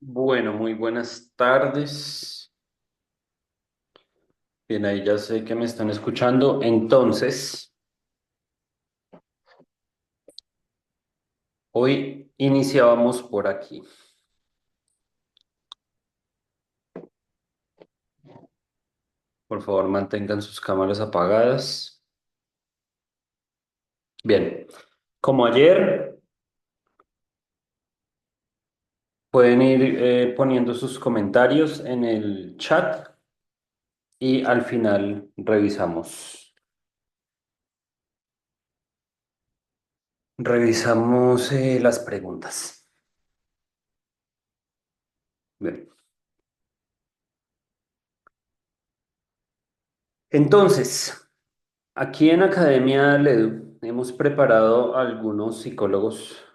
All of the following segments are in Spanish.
Bueno, muy buenas tardes. Bien, ahí ya sé que me están escuchando. Entonces, hoy iniciábamos por aquí. Por favor, mantengan sus cámaras apagadas. Bien, como ayer, pueden ir poniendo sus comentarios en el chat y al final revisamos las preguntas. Bien. Entonces, aquí en Academia Ledu hemos preparado a algunos psicólogos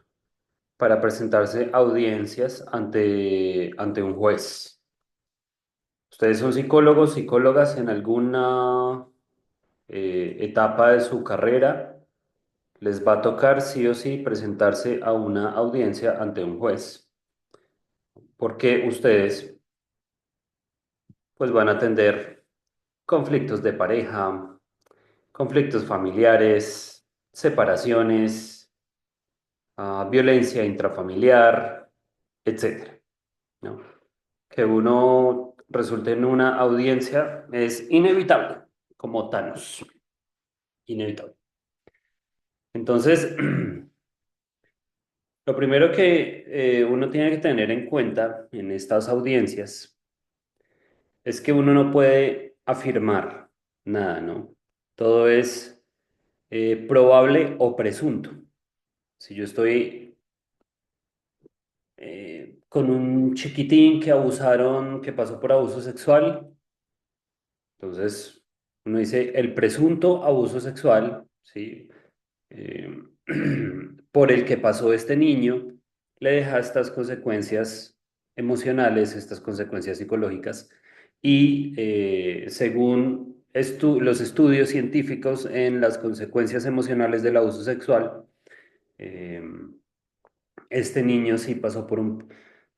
para presentarse a audiencias ante un juez. Ustedes son psicólogos, psicólogas en alguna etapa de su carrera, les va a tocar sí o sí presentarse a una audiencia ante un juez, porque ustedes pues van a atender conflictos de pareja, conflictos familiares, separaciones, violencia intrafamiliar, etcétera, ¿no? Que uno resulte en una audiencia es inevitable, como Thanos, inevitable. Entonces, lo primero que uno tiene que tener en cuenta en estas audiencias es que uno no puede afirmar nada, ¿no? Todo es probable o presunto. Si yo estoy con un chiquitín que abusaron, que pasó por abuso sexual, entonces uno dice el presunto abuso sexual, ¿sí? eh, por el que pasó este niño, le deja estas consecuencias emocionales, estas consecuencias psicológicas, y según los estudios científicos en las consecuencias emocionales del abuso sexual, eh, este niño sí pasó por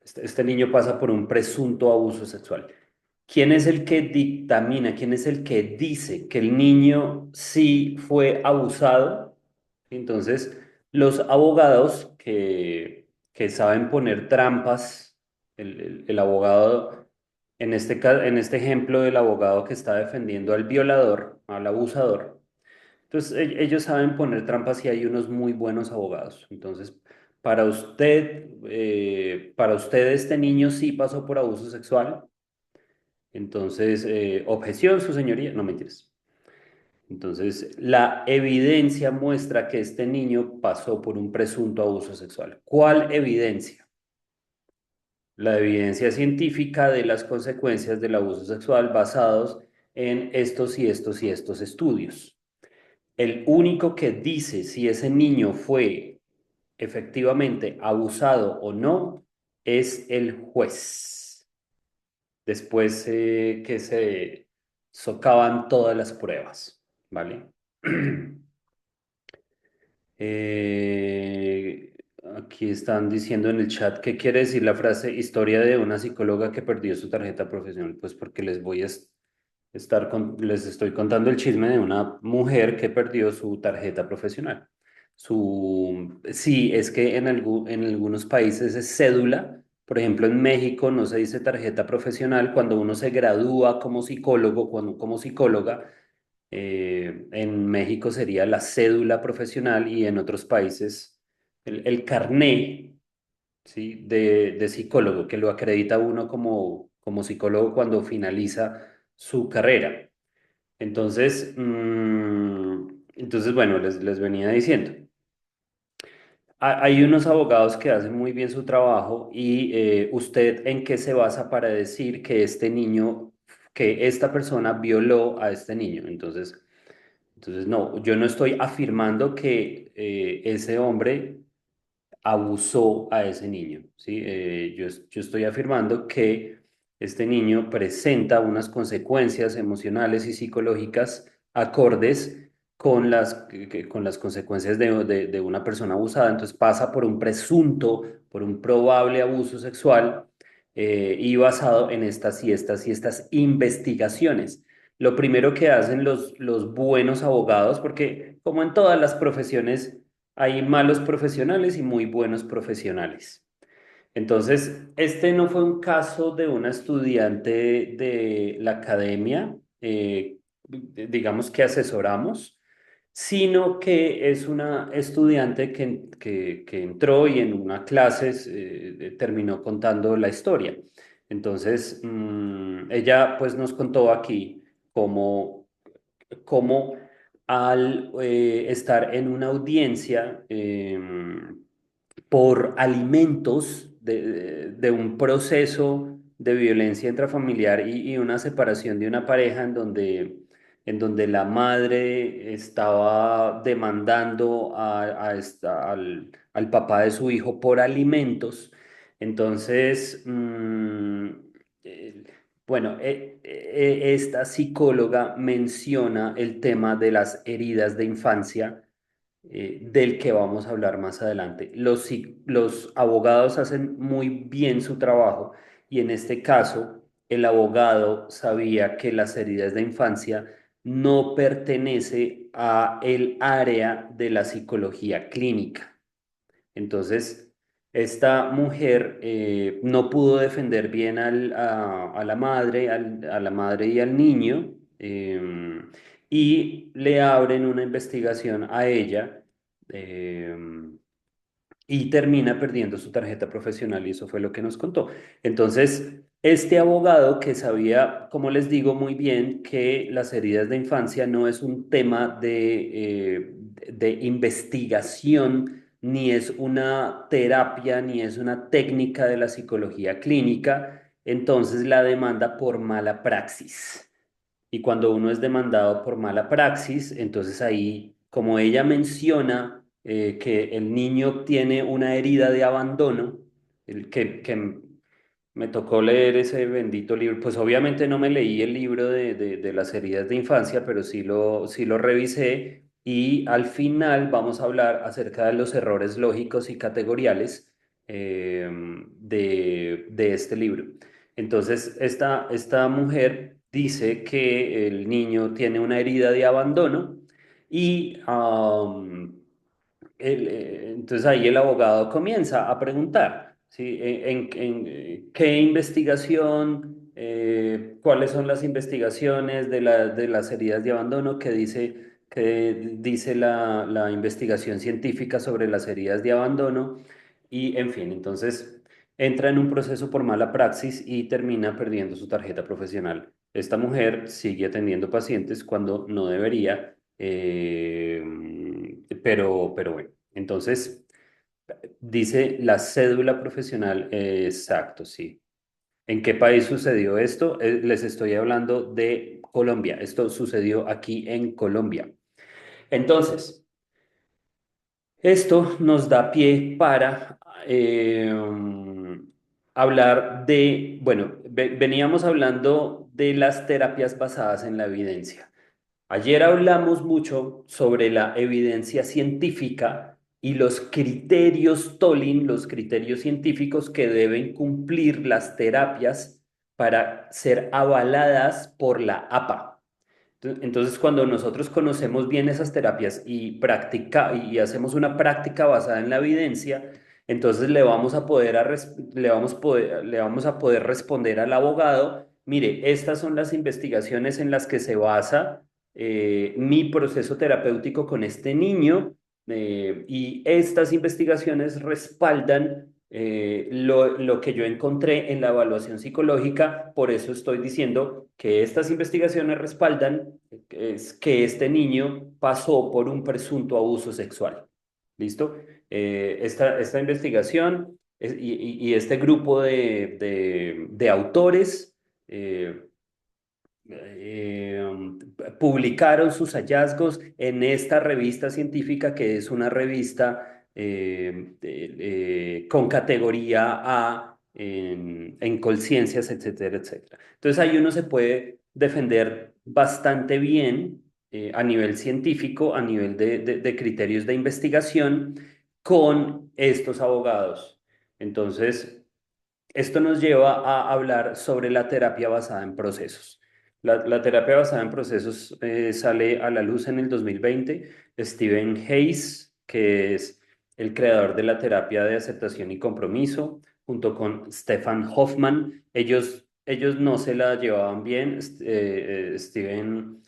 este niño pasa por un presunto abuso sexual. ¿Quién es el que dictamina, quién es el que dice que el niño sí fue abusado? Entonces, los abogados que saben poner trampas, el abogado, en este ejemplo del abogado que está defendiendo al violador, al abusador, entonces ellos saben poner trampas y hay unos muy buenos abogados. Entonces, para usted este niño sí pasó por abuso sexual. Entonces, objeción, su señoría, no mentiras. Entonces, la evidencia muestra que este niño pasó por un presunto abuso sexual. ¿Cuál evidencia? La evidencia científica de las consecuencias del abuso sexual basados en estos y estos y estos estudios. El único que dice si ese niño fue efectivamente abusado o no es el juez. Después que se socavan todas las pruebas, ¿vale? Eh, Aquí están diciendo en el chat qué quiere decir la frase historia de una psicóloga que perdió su tarjeta profesional. Pues porque les estoy contando el chisme de una mujer que perdió su tarjeta profesional. Sí, es que en algunos países es cédula. Por ejemplo, en México no se dice tarjeta profesional cuando uno se gradúa como psicólogo, como psicóloga. En México sería la cédula profesional y en otros países el carné, ¿sí? De psicólogo, que lo acredita uno como psicólogo cuando finaliza su carrera. Entonces, entonces bueno, les venía diciendo. Hay unos abogados que hacen muy bien su trabajo y ¿usted en qué se basa para decir que este niño, que esta persona violó a este niño? Entonces no, yo no estoy afirmando que ese hombre abusó a ese niño, ¿sí? Yo estoy afirmando que este niño presenta unas consecuencias emocionales y psicológicas acordes con las consecuencias de una persona abusada. Entonces pasa por un presunto, por un probable abuso sexual y basado en estas y estas investigaciones. Lo primero que hacen los buenos abogados, porque como en todas las profesiones, hay malos profesionales y muy buenos profesionales. Entonces, este no fue un caso de una estudiante de la academia, digamos que asesoramos, sino que es una estudiante que entró y en una clase terminó contando la historia. Entonces, ella pues nos contó aquí cómo al estar en una audiencia por alimentos de un proceso de violencia intrafamiliar y una separación de una pareja en donde la madre estaba demandando al papá de su hijo por alimentos. Entonces, eh, bueno, esta psicóloga menciona el tema de las heridas de infancia, del que vamos a hablar más adelante. Los abogados hacen muy bien su trabajo y en este caso el abogado sabía que las heridas de infancia no pertenece a el área de la psicología clínica. Entonces, esta mujer no pudo defender bien a la madre, a la madre y al niño, y le abren una investigación a ella. em, y termina perdiendo su tarjeta profesional y eso fue lo que nos contó. Entonces, este abogado que sabía, como les digo muy bien, que las heridas de infancia no es un tema de investigación, ni es una terapia, ni es una técnica de la psicología clínica, entonces la demanda por mala praxis. Y cuando uno es demandado por mala praxis, entonces ahí, como ella menciona que el niño tiene una herida de abandono, que me tocó leer ese bendito libro, pues obviamente no me leí el libro de las heridas de infancia, pero sí lo revisé y al final vamos a hablar acerca de los errores lógicos y categoriales de este libro. Entonces, esta mujer dice que el niño tiene una herida de abandono y entonces ahí el abogado comienza a preguntar, ¿sí? ¿Qué investigación, cuáles son las investigaciones de las heridas de abandono que dice la investigación científica sobre las heridas de abandono? Y en fin, entonces entra en un proceso por mala praxis y termina perdiendo su tarjeta profesional. Esta mujer sigue atendiendo pacientes cuando no debería, pero bueno, entonces dice la cédula profesional, exacto, sí. ¿En qué país sucedió esto? Les estoy hablando de Colombia. Esto sucedió aquí en Colombia. Entonces, esto nos da pie para hablar de, bueno, veníamos hablando de las terapias basadas en la evidencia. Ayer hablamos mucho sobre la evidencia científica y los criterios Tolling, los criterios científicos que deben cumplir las terapias para ser avaladas por la APA. Entonces, cuando nosotros conocemos bien esas terapias y hacemos una práctica basada en la evidencia, entonces le vamos a poder responder al abogado, mire, estas son las investigaciones en las que se basa mi proceso terapéutico con este niño y estas investigaciones respaldan lo que yo encontré en la evaluación psicológica, por eso estoy diciendo que estas investigaciones respaldan es que este niño pasó por un presunto abuso sexual. ¿Listo? Esta investigación y este grupo de autores eh, eh, publicaron sus hallazgos en esta revista científica, que es una revista con categoría A en Colciencias, etcétera, etcétera. Entonces ahí uno se puede defender bastante bien a nivel científico, a nivel de criterios de investigación con estos abogados. Entonces, esto nos lleva a hablar sobre la terapia basada en procesos. La terapia basada en procesos sale a la luz en el 2020. Stephen Hayes, que es el creador de la terapia de aceptación y compromiso, junto con Stefan Hoffman, ellos no se la llevaban bien. Stefan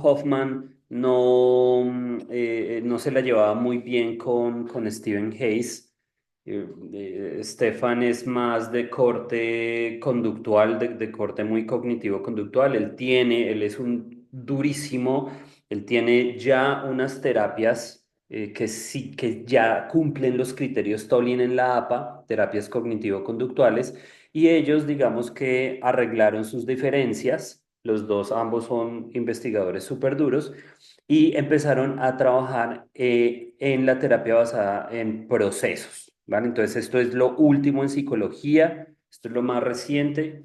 Hoffman no se la llevaba muy bien con Stephen Hayes. Stefan es más de corte conductual, de corte muy cognitivo-conductual. Él es un durísimo, él tiene ya unas terapias que sí, que ya cumplen los criterios Tolin en la APA, terapias cognitivo-conductuales, y ellos, digamos que arreglaron sus diferencias. Los dos, ambos son investigadores súper duros y empezaron a trabajar en la terapia basada en procesos, ¿vale? Entonces, esto es lo último en psicología, esto es lo más reciente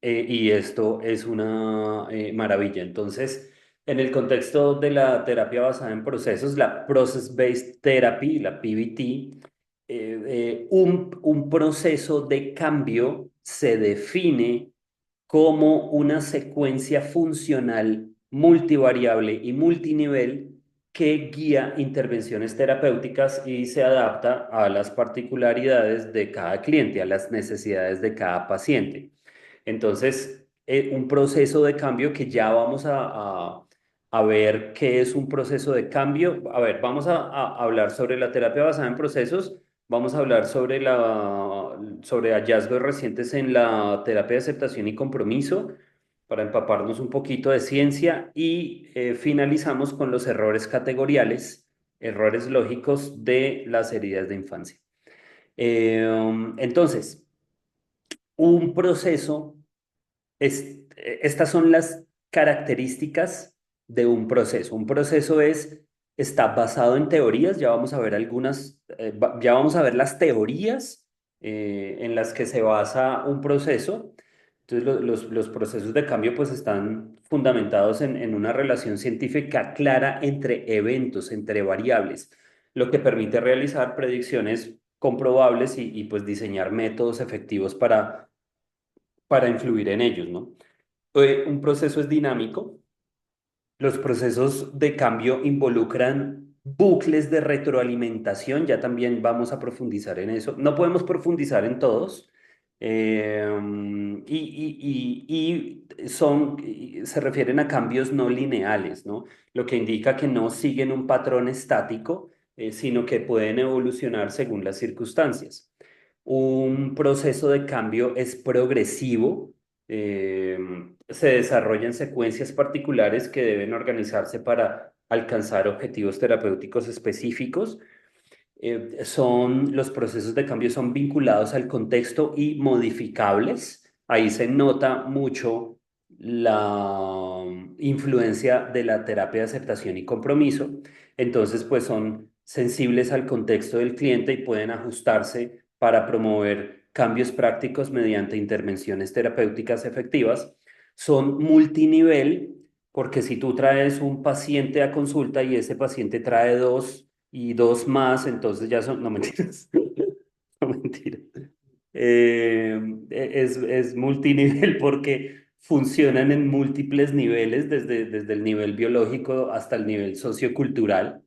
y esto es una maravilla. Entonces, en el contexto de la terapia basada en procesos, la Process-Based Therapy, la PBT, un proceso de cambio se define como una secuencia funcional multivariable y multinivel que guía intervenciones terapéuticas y se adapta a las particularidades de cada cliente, a las necesidades de cada paciente. Entonces, un proceso de cambio que ya vamos a ver qué es un proceso de cambio. A ver, vamos a hablar sobre la terapia basada en procesos. Vamos a hablar sobre hallazgos recientes en la terapia de aceptación y compromiso para empaparnos un poquito de ciencia y finalizamos con los errores categoriales, errores lógicos de las heridas de infancia. Entonces, un proceso estas son las características de un proceso. Un proceso está basado en teorías, ya vamos a ver algunas, ya vamos a ver las teorías en las que se basa un proceso. Entonces, los procesos de cambio pues están fundamentados en una relación científica clara entre eventos, entre variables, lo que permite realizar predicciones comprobables pues diseñar métodos efectivos para influir en ellos, ¿no? Un proceso es dinámico. Los procesos de cambio involucran bucles de retroalimentación. Ya también vamos a profundizar en eso. No podemos profundizar en todos. Se refieren a cambios no lineales, ¿no? Lo que indica que no siguen un patrón estático, sino que pueden evolucionar según las circunstancias. Un proceso de cambio es progresivo, eh, se desarrolla en secuencias particulares que deben organizarse para alcanzar objetivos terapéuticos específicos. Los procesos de cambio son vinculados al contexto y modificables. Ahí se nota mucho la influencia de la terapia de aceptación y compromiso. Entonces, pues son sensibles al contexto del cliente y pueden ajustarse para promover cambios prácticos mediante intervenciones terapéuticas efectivas. Son multinivel porque si tú traes un paciente a consulta y ese paciente trae dos y dos más, entonces ya son, no mentiras, no mentiras. Es multinivel porque funcionan en múltiples niveles, desde el nivel biológico hasta el nivel sociocultural.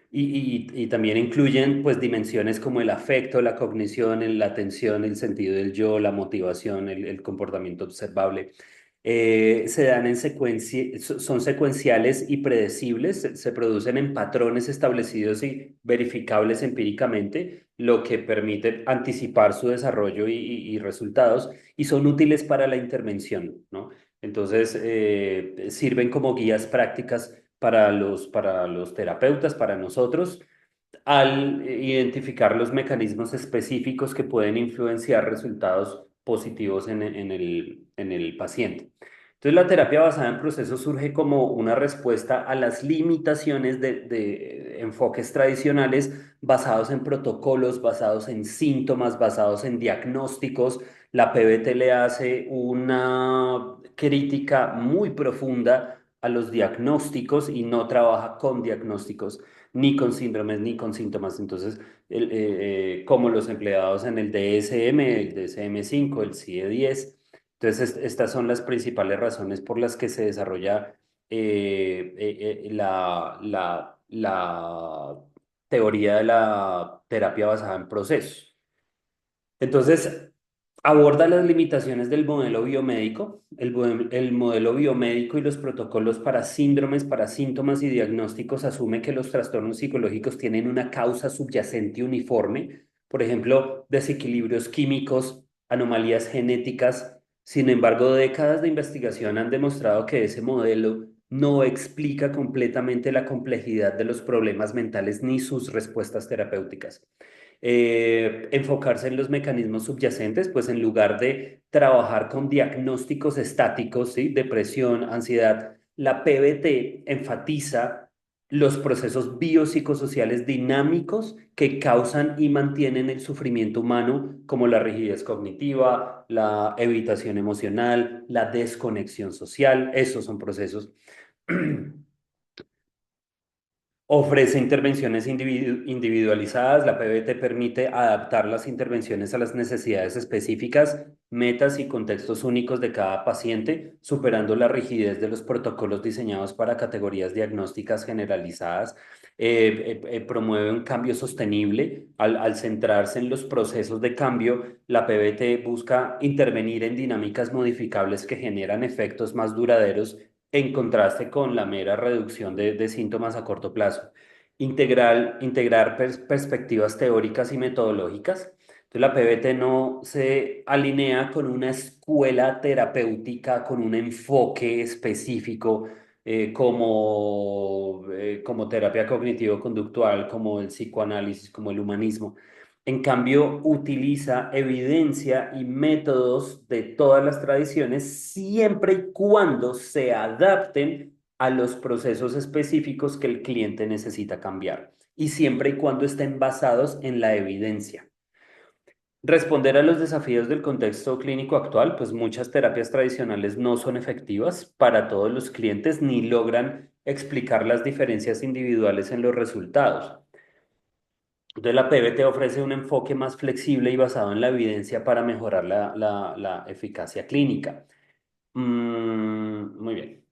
Y también incluyen pues dimensiones como el afecto, la cognición, la atención, el sentido del yo, la motivación, el comportamiento observable. Se dan en son secuenciales y predecibles, se producen en patrones establecidos y verificables empíricamente, lo que permite anticipar su desarrollo y resultados, y son útiles para la intervención, ¿no? Entonces, sirven como guías prácticas para los terapeutas, para nosotros, al identificar los mecanismos específicos que pueden influenciar resultados positivos en el paciente. Entonces, la terapia basada en procesos surge como una respuesta a las limitaciones de enfoques tradicionales basados en protocolos, basados en síntomas, basados en diagnósticos. La PBT le hace una crítica muy profunda a los diagnósticos y no trabaja con diagnósticos ni con síndromes, ni con síntomas. Entonces, como los empleados en el DSM, el DSM-5, el CIE-10. Entonces, estas son las principales razones por las que se desarrolla la teoría de la terapia basada en procesos. Entonces, aborda las limitaciones del modelo biomédico, el modelo biomédico y los protocolos para síndromes, para síntomas y diagnósticos asume que los trastornos psicológicos tienen una causa subyacente uniforme, por ejemplo, desequilibrios químicos, anomalías genéticas. Sin embargo, décadas de investigación han demostrado que ese modelo no explica completamente la complejidad de los problemas mentales ni sus respuestas terapéuticas. Enfocarse en los mecanismos subyacentes, pues en lugar de trabajar con diagnósticos estáticos, ¿sí? Depresión, ansiedad, la PBT enfatiza los procesos biopsicosociales dinámicos que causan y mantienen el sufrimiento humano, como la rigidez cognitiva, la evitación emocional, la desconexión social. Esos son procesos. Ofrece intervenciones individualizadas. La PBT permite adaptar las intervenciones a las necesidades específicas, metas y contextos únicos de cada paciente, superando la rigidez de los protocolos diseñados para categorías diagnósticas generalizadas. Promueve un cambio sostenible. Al centrarse en los procesos de cambio, la PBT busca intervenir en dinámicas modificables que generan efectos más duraderos en contraste con la mera reducción de síntomas a corto plazo. Integrar perspectivas teóricas y metodológicas. Entonces, la PBT no se alinea con una escuela terapéutica, con un enfoque específico, como terapia cognitivo-conductual, como el psicoanálisis, como el humanismo. En cambio, utiliza evidencia y métodos de todas las tradiciones siempre y cuando se adapten a los procesos específicos que el cliente necesita cambiar y siempre y cuando estén basados en la evidencia. Responder a los desafíos del contexto clínico actual, pues muchas terapias tradicionales no son efectivas para todos los clientes ni logran explicar las diferencias individuales en los resultados. Entonces, la PBT ofrece un enfoque más flexible y basado en la evidencia para mejorar la eficacia clínica. Muy bien.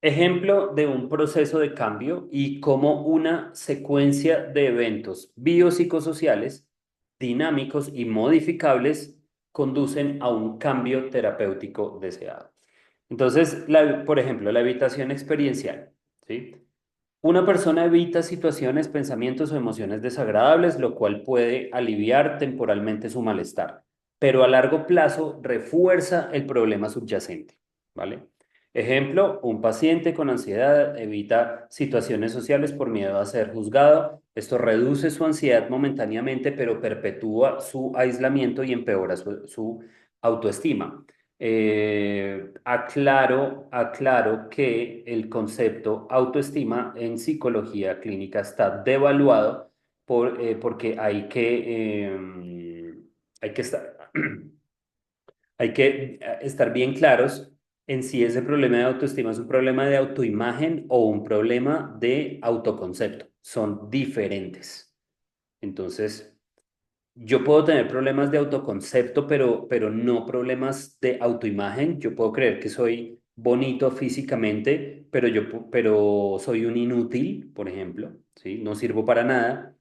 Ejemplo de un proceso de cambio y cómo una secuencia de eventos biopsicosociales, dinámicos y modificables conducen a un cambio terapéutico deseado. Entonces, por ejemplo, la evitación experiencial, ¿sí? Una persona evita situaciones, pensamientos o emociones desagradables, lo cual puede aliviar temporalmente su malestar, pero a largo plazo refuerza el problema subyacente, ¿vale? Ejemplo, un paciente con ansiedad evita situaciones sociales por miedo a ser juzgado. Esto reduce su ansiedad momentáneamente, pero perpetúa su aislamiento y empeora su autoestima. Aclaro que el concepto autoestima en psicología clínica está devaluado porque hay que estar, hay que estar bien claros en si ese problema de autoestima es un problema de autoimagen o un problema de autoconcepto. Son diferentes. Entonces, yo puedo tener problemas de autoconcepto, pero no problemas de autoimagen. Yo puedo creer que soy bonito físicamente, pero soy un inútil, por ejemplo, ¿sí? No sirvo para nada.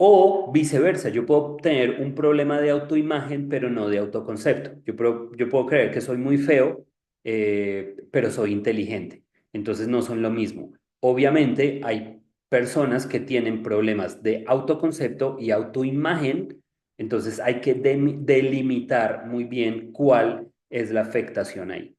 O viceversa, yo puedo tener un problema de autoimagen, pero no de autoconcepto. Yo puedo creer que soy muy feo, pero soy inteligente. Entonces no son lo mismo. Obviamente hay personas que tienen problemas de autoconcepto y autoimagen, entonces hay que delimitar muy bien cuál es la afectación ahí.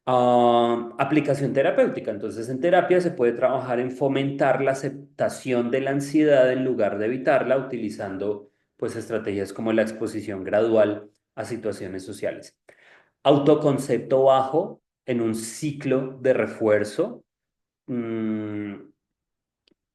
Aplicación terapéutica. Entonces, en terapia se puede trabajar en fomentar la aceptación de la ansiedad en lugar de evitarla, utilizando pues estrategias como la exposición gradual a situaciones sociales. Autoconcepto bajo en un ciclo de refuerzo. Mm,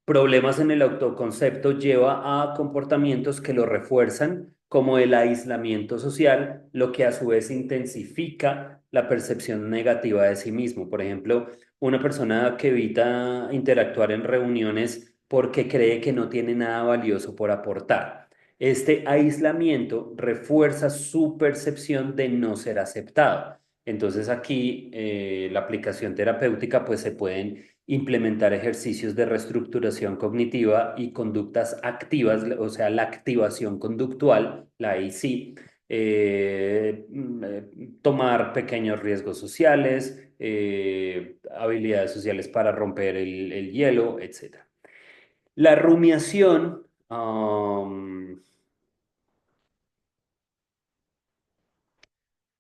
Problemas en el autoconcepto lleva a comportamientos que lo refuerzan, como el aislamiento social, lo que a su vez intensifica la percepción negativa de sí mismo. Por ejemplo, una persona que evita interactuar en reuniones porque cree que no tiene nada valioso por aportar. Este aislamiento refuerza su percepción de no ser aceptado. Entonces aquí la aplicación terapéutica pues se pueden implementar ejercicios de reestructuración cognitiva y conductas activas, o sea, la activación conductual, la AC, tomar pequeños riesgos sociales, habilidades sociales para romper el hielo, etcétera. La rumiación,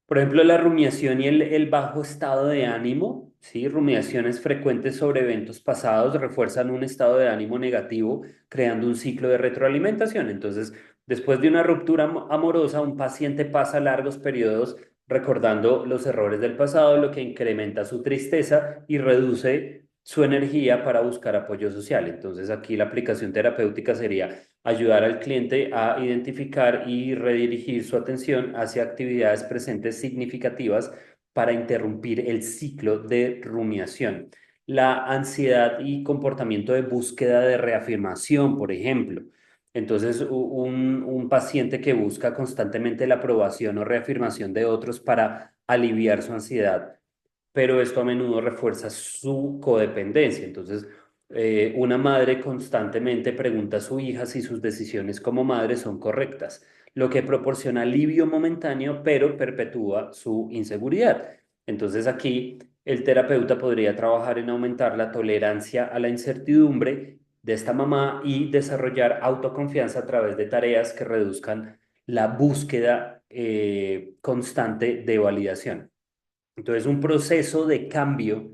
por ejemplo, la rumiación y el bajo estado de ánimo, ¿sí? Rumiaciones frecuentes sobre eventos pasados refuerzan un estado de ánimo negativo, creando un ciclo de retroalimentación. Entonces, después de una ruptura amorosa, un paciente pasa largos periodos recordando los errores del pasado, lo que incrementa su tristeza y reduce su energía para buscar apoyo social. Entonces, aquí la aplicación terapéutica sería ayudar al cliente a identificar y redirigir su atención hacia actividades presentes significativas para interrumpir el ciclo de rumiación. La ansiedad y comportamiento de búsqueda de reafirmación, por ejemplo. Entonces, un paciente que busca constantemente la aprobación o reafirmación de otros para aliviar su ansiedad, pero esto a menudo refuerza su codependencia. Entonces, una madre constantemente pregunta a su hija si sus decisiones como madre son correctas, lo que proporciona alivio momentáneo, pero perpetúa su inseguridad. Entonces, aquí el terapeuta podría trabajar en aumentar la tolerancia a la incertidumbre de esta mamá y desarrollar autoconfianza a través de tareas que reduzcan la búsqueda constante de validación. Entonces, un proceso de cambio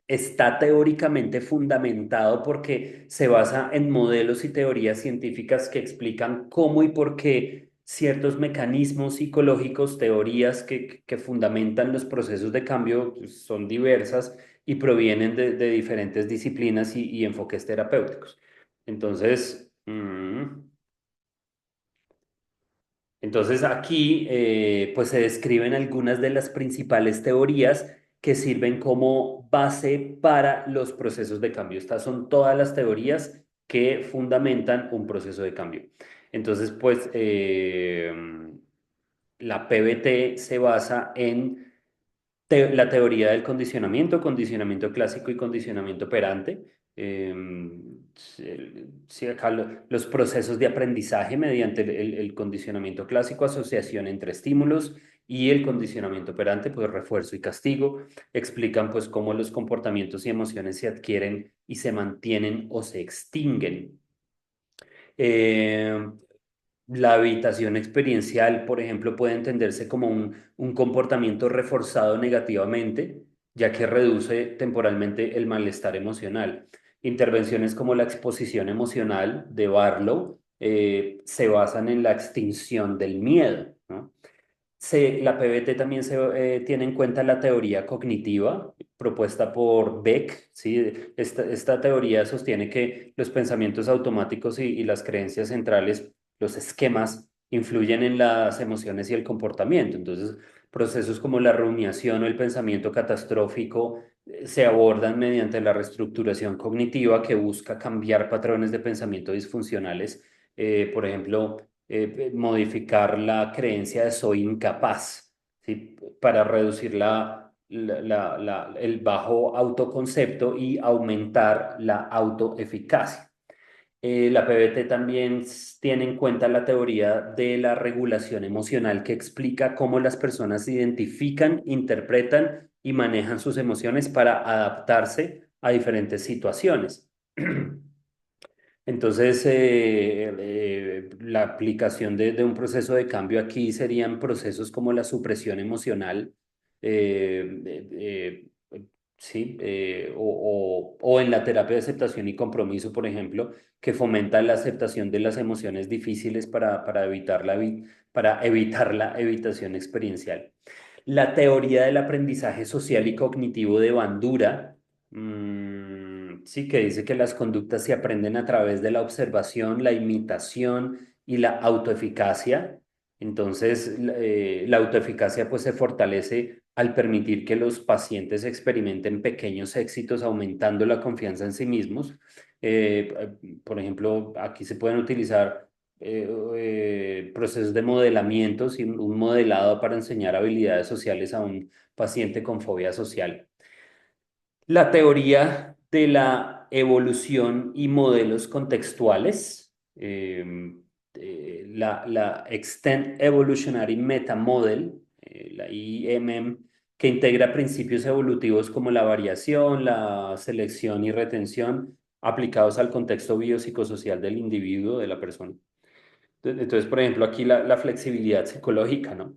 está teóricamente fundamentado porque se basa en modelos y teorías científicas que explican cómo y por qué ciertos mecanismos psicológicos, teorías que fundamentan los procesos de cambio pues, son diversas y provienen de diferentes disciplinas y enfoques terapéuticos. Entonces, entonces aquí pues se describen algunas de las principales teorías que sirven como base para los procesos de cambio. Estas son todas las teorías que fundamentan un proceso de cambio. Entonces pues la PBT se basa en la teoría del condicionamiento, condicionamiento clásico y condicionamiento operante. Sí, acá los procesos de aprendizaje mediante el condicionamiento clásico, asociación entre estímulos y el condicionamiento operante, pues refuerzo y castigo, explican pues cómo los comportamientos y emociones se adquieren y se mantienen o se extinguen. Eh, la habitación experiencial, por ejemplo, puede entenderse como un comportamiento reforzado negativamente, ya que reduce temporalmente el malestar emocional. Intervenciones como la exposición emocional de Barlow se basan en la extinción del miedo, ¿no? La PBT también tiene en cuenta la teoría cognitiva propuesta por Beck, ¿sí? Esta teoría sostiene que los pensamientos automáticos y las creencias centrales, los esquemas, influyen en las emociones y el comportamiento. Entonces, procesos como la rumiación o el pensamiento catastrófico se abordan mediante la reestructuración cognitiva que busca cambiar patrones de pensamiento disfuncionales. Por ejemplo, modificar la creencia de soy incapaz, ¿sí? Para reducir el bajo autoconcepto y aumentar la autoeficacia. La PBT también tiene en cuenta la teoría de la regulación emocional que explica cómo las personas identifican, interpretan y manejan sus emociones para adaptarse a diferentes situaciones. Entonces, la aplicación de un proceso de cambio aquí serían procesos como la supresión emocional, eh, sí, o en la terapia de aceptación y compromiso, por ejemplo, que fomenta la aceptación de las emociones difíciles para evitar la evitación experiencial. La teoría del aprendizaje social y cognitivo de Bandura. Sí, que dice que las conductas se aprenden a través de la observación, la imitación y la autoeficacia. Entonces, la autoeficacia pues se fortalece al permitir que los pacientes experimenten pequeños éxitos, aumentando la confianza en sí mismos. Por ejemplo, aquí se pueden utilizar procesos de modelamiento, ¿sí? Un modelado para enseñar habilidades sociales a un paciente con fobia social. La teoría de la evolución y modelos contextuales, la Extend Evolutionary Meta Model, la IMM, que integra principios evolutivos como la variación, la selección y retención aplicados al contexto biopsicosocial del individuo, de la persona. Entonces, por ejemplo, aquí la flexibilidad psicológica, ¿no?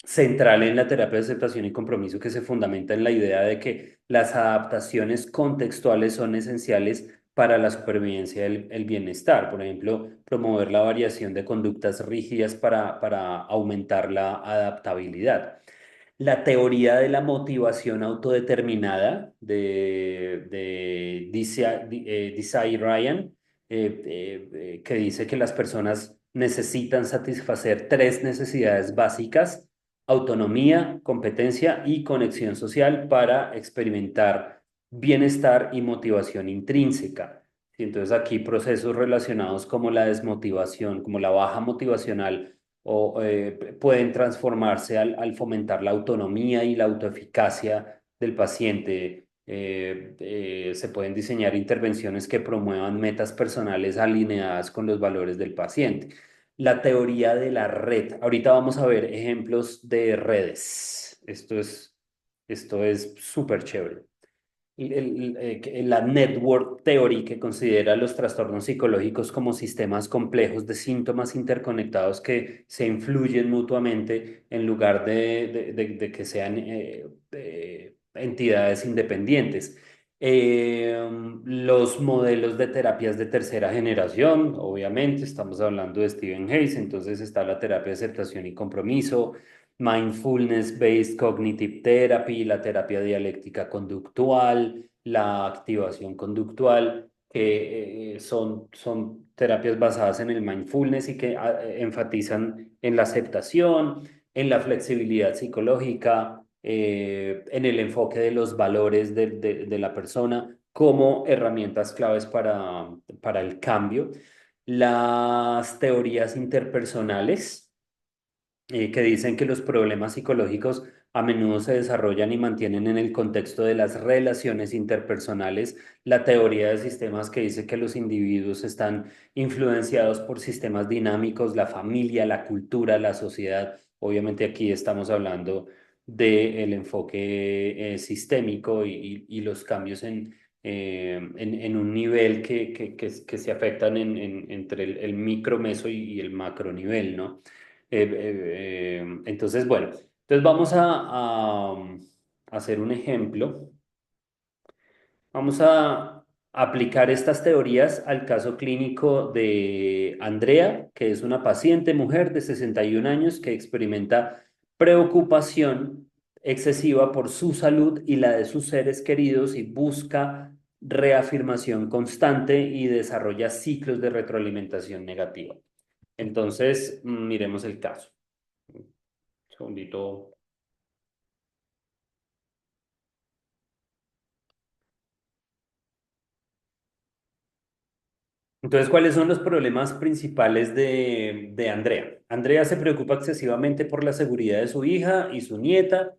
Central en la terapia de aceptación y compromiso, que se fundamenta en la idea de que las adaptaciones contextuales son esenciales para la supervivencia del el bienestar. Por ejemplo, promover la variación de conductas rígidas para aumentar la adaptabilidad. La teoría de la motivación autodeterminada de Desai Ryan, que dice que las personas necesitan satisfacer tres necesidades básicas: autonomía, competencia y conexión social para experimentar bienestar y motivación intrínseca. Y entonces aquí procesos relacionados como la desmotivación, como la baja motivacional pueden transformarse al fomentar la autonomía y la autoeficacia del paciente. Se pueden diseñar intervenciones que promuevan metas personales alineadas con los valores del paciente. La teoría de la red. Ahorita vamos a ver ejemplos de redes. Esto es súper chévere. La Network Theory, que considera los trastornos psicológicos como sistemas complejos de síntomas interconectados que se influyen mutuamente en lugar de que sean entidades independientes. Los modelos de terapias de tercera generación, obviamente, estamos hablando de Stephen Hayes, entonces está la terapia de aceptación y compromiso, mindfulness-based cognitive therapy, la terapia dialéctica conductual, la activación conductual, que son terapias basadas en el mindfulness y que enfatizan en la aceptación, en la flexibilidad psicológica, en el enfoque de los valores de la persona como herramientas claves para el cambio. Las teorías interpersonales, que dicen que los problemas psicológicos a menudo se desarrollan y mantienen en el contexto de las relaciones interpersonales. La teoría de sistemas, que dice que los individuos están influenciados por sistemas dinámicos, la familia, la cultura, la sociedad. Obviamente aquí estamos hablando del enfoque sistémico y los cambios en un nivel que se afectan entre el micro, meso y el macro nivel, ¿no? Entonces, bueno, entonces vamos a hacer un ejemplo. Vamos a aplicar estas teorías al caso clínico de Andrea, que es una paciente mujer de 61 años que experimenta preocupación excesiva por su salud y la de sus seres queridos y busca reafirmación constante y desarrolla ciclos de retroalimentación negativa. Entonces, miremos el caso. Segundito. Entonces, ¿cuáles son los problemas principales de Andrea? Andrea se preocupa excesivamente por la seguridad de su hija y su nieta,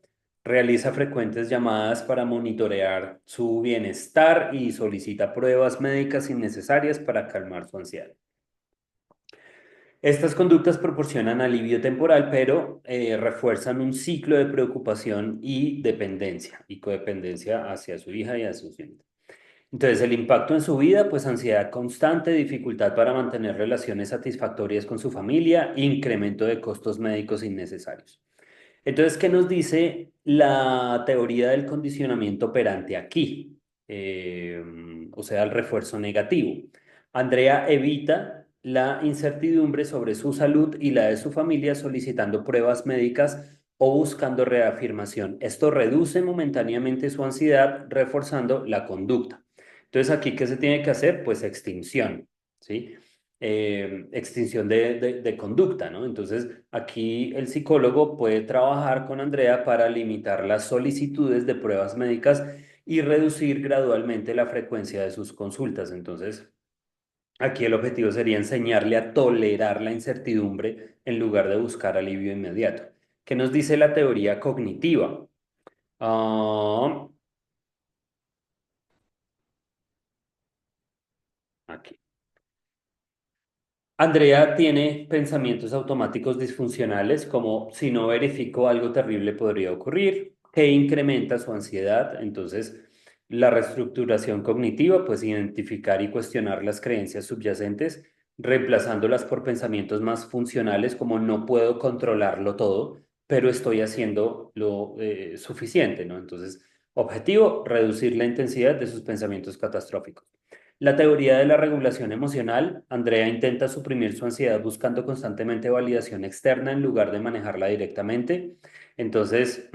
Realiza frecuentes llamadas para monitorear su bienestar y solicita pruebas médicas innecesarias para calmar su ansiedad. Estas conductas proporcionan alivio temporal, pero refuerzan un ciclo de preocupación y dependencia y codependencia hacia su hija y a sus hijos. Entonces, el impacto en su vida, pues ansiedad constante, dificultad para mantener relaciones satisfactorias con su familia, incremento de costos médicos innecesarios. Entonces, ¿qué nos dice la teoría del condicionamiento operante aquí? Eh, o sea, el refuerzo negativo. Andrea evita la incertidumbre sobre su salud y la de su familia solicitando pruebas médicas o buscando reafirmación. Esto reduce momentáneamente su ansiedad, reforzando la conducta. Entonces, aquí, ¿qué se tiene que hacer? Pues extinción, ¿sí? Extinción de conducta, ¿no? Entonces, aquí el psicólogo puede trabajar con Andrea para limitar las solicitudes de pruebas médicas y reducir gradualmente la frecuencia de sus consultas. Entonces, aquí el objetivo sería enseñarle a tolerar la incertidumbre en lugar de buscar alivio inmediato. ¿Qué nos dice la teoría cognitiva? Ah, aquí. Andrea tiene pensamientos automáticos disfuncionales como si no verifico algo terrible podría ocurrir, que incrementa su ansiedad. Entonces, la reestructuración cognitiva, pues identificar y cuestionar las creencias subyacentes, reemplazándolas por pensamientos más funcionales como no puedo controlarlo todo, pero estoy haciendo lo suficiente, ¿no? Entonces, objetivo, reducir la intensidad de sus pensamientos catastróficos. La teoría de la regulación emocional, Andrea intenta suprimir su ansiedad buscando constantemente validación externa en lugar de manejarla directamente. Entonces,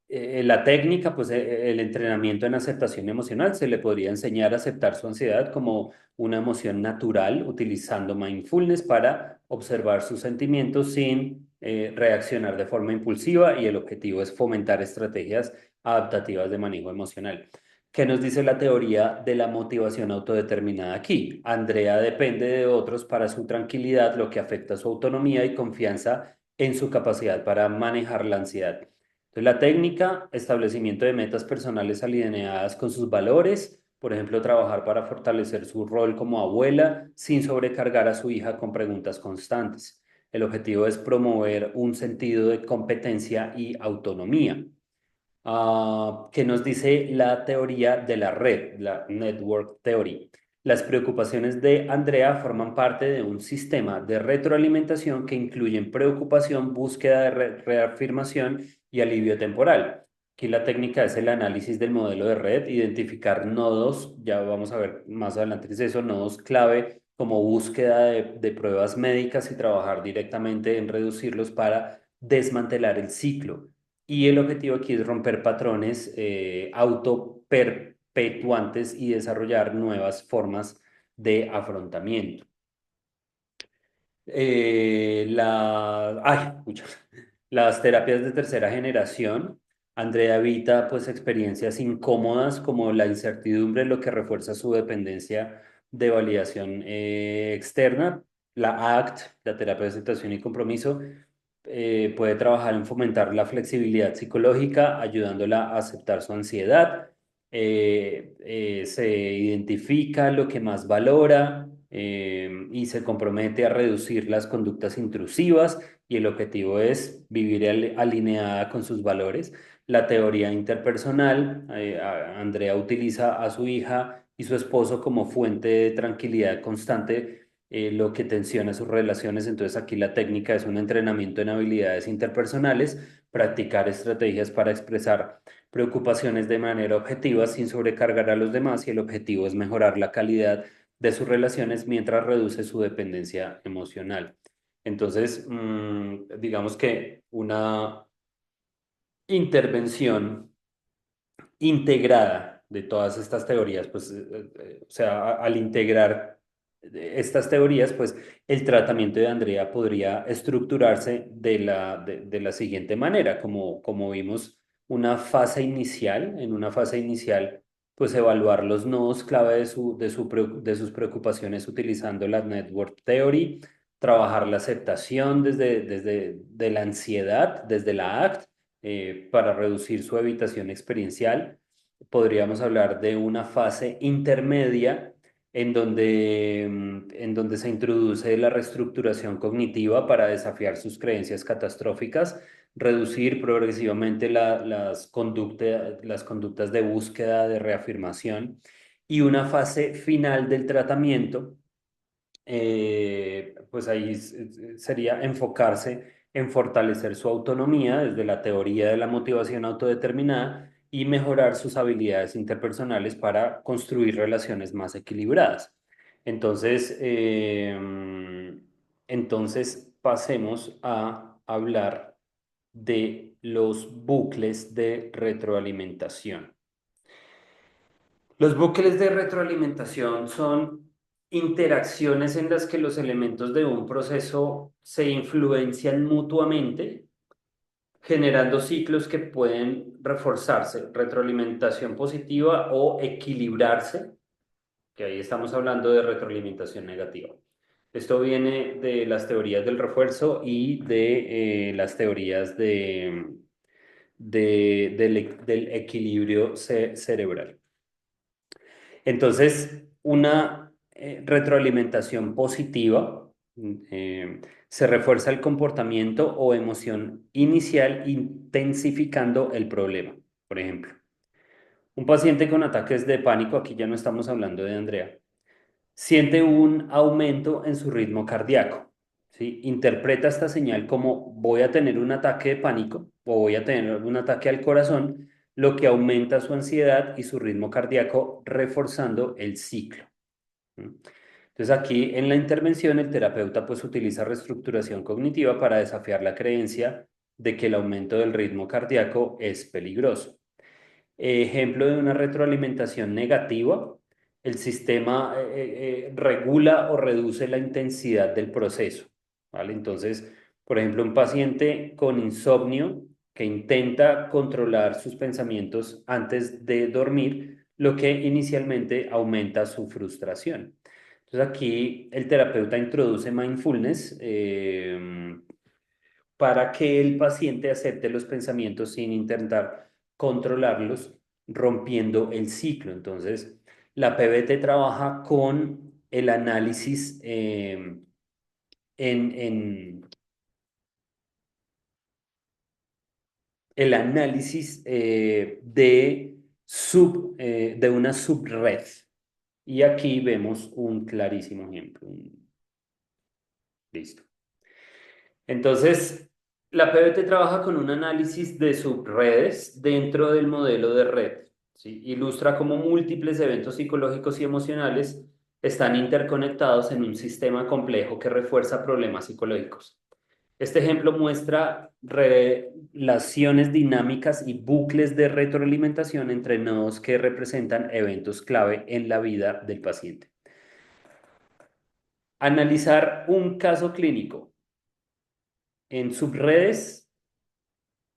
la técnica, pues el entrenamiento en aceptación emocional, se le podría enseñar a aceptar su ansiedad como una emoción natural, utilizando mindfulness para observar sus sentimientos sin reaccionar de forma impulsiva y el objetivo es fomentar estrategias adaptativas de manejo emocional. ¿Qué nos dice la teoría de la motivación autodeterminada aquí? Andrea depende de otros para su tranquilidad, lo que afecta su autonomía y confianza en su capacidad para manejar la ansiedad. Entonces, la técnica, establecimiento de metas personales alineadas con sus valores, por ejemplo, trabajar para fortalecer su rol como abuela sin sobrecargar a su hija con preguntas constantes. El objetivo es promover un sentido de competencia y autonomía. ¿Qué nos dice la teoría de la red, la Network Theory? Las preocupaciones de Andrea forman parte de un sistema de retroalimentación que incluyen preocupación, búsqueda de reafirmación y alivio temporal. Aquí la técnica es el análisis del modelo de red, identificar nodos, ya vamos a ver más adelante qué es eso, nodos clave como búsqueda de pruebas médicas y trabajar directamente en reducirlos para desmantelar el ciclo. Y el objetivo aquí es romper patrones autoperpetuantes y desarrollar nuevas formas de afrontamiento. Pucha. Las terapias de tercera generación. Andrea evita pues experiencias incómodas como la incertidumbre, lo que refuerza su dependencia de validación externa. La ACT, la terapia de aceptación y compromiso, puede trabajar en fomentar la flexibilidad psicológica, ayudándola a aceptar su ansiedad. Se identifica lo que más valora y se compromete a reducir las conductas intrusivas y el objetivo es vivir alineada con sus valores. La teoría interpersonal, Andrea utiliza a su hija y su esposo como fuente de tranquilidad constante, lo que tensiona sus relaciones. Entonces aquí la técnica es un entrenamiento en habilidades interpersonales, practicar estrategias para expresar preocupaciones de manera objetiva sin sobrecargar a los demás y el objetivo es mejorar la calidad de sus relaciones mientras reduce su dependencia emocional. Entonces, digamos que una intervención integrada de todas estas teorías, pues, o sea, al integrar estas teorías, pues el tratamiento de Andrea podría estructurarse de la siguiente manera, como vimos, una fase inicial, en una fase inicial, pues evaluar los nodos clave de sus preocupaciones utilizando la Network Theory, trabajar la aceptación desde de la ansiedad, desde la ACT, para reducir su evitación experiencial. Podríamos hablar de una fase intermedia en donde se introduce la reestructuración cognitiva para desafiar sus creencias catastróficas, reducir progresivamente las conductas de búsqueda, de reafirmación, y una fase final del tratamiento, pues ahí sería enfocarse en fortalecer su autonomía desde la teoría de la motivación autodeterminada y mejorar sus habilidades interpersonales para construir relaciones más equilibradas. Entonces, entonces pasemos a hablar de los bucles de retroalimentación. Los bucles de retroalimentación son interacciones en las que los elementos de un proceso se influencian mutuamente, generando ciclos que pueden reforzarse, retroalimentación positiva o equilibrarse, que ahí estamos hablando de retroalimentación negativa. Esto viene de las teorías del refuerzo y de las teorías del equilibrio cerebral. Entonces, una retroalimentación positiva se refuerza el comportamiento o emoción inicial intensificando el problema. Por ejemplo, un paciente con ataques de pánico, aquí ya no estamos hablando de Andrea, siente un aumento en su ritmo cardíaco, ¿sí? Interpreta esta señal como voy a tener un ataque de pánico o voy a tener un ataque al corazón, lo que aumenta su ansiedad y su ritmo cardíaco, reforzando el ciclo. ¿Mm? Entonces aquí en la intervención el terapeuta pues utiliza reestructuración cognitiva para desafiar la creencia de que el aumento del ritmo cardíaco es peligroso. Ejemplo de una retroalimentación negativa, el sistema regula o reduce la intensidad del proceso, ¿vale? Entonces, por ejemplo, un paciente con insomnio que intenta controlar sus pensamientos antes de dormir, lo que inicialmente aumenta su frustración. Entonces aquí el terapeuta introduce mindfulness para que el paciente acepte los pensamientos sin intentar controlarlos, rompiendo el ciclo. Entonces, la PBT trabaja con el análisis en el análisis de una subred. Y aquí vemos un clarísimo ejemplo. Listo. Entonces, la PBT trabaja con un análisis de subredes dentro del modelo de red, ¿sí? Ilustra cómo múltiples eventos psicológicos y emocionales están interconectados en un sistema complejo que refuerza problemas psicológicos. Este ejemplo muestra relaciones dinámicas y bucles de retroalimentación entre nodos que representan eventos clave en la vida del paciente. Analizar un caso clínico en subredes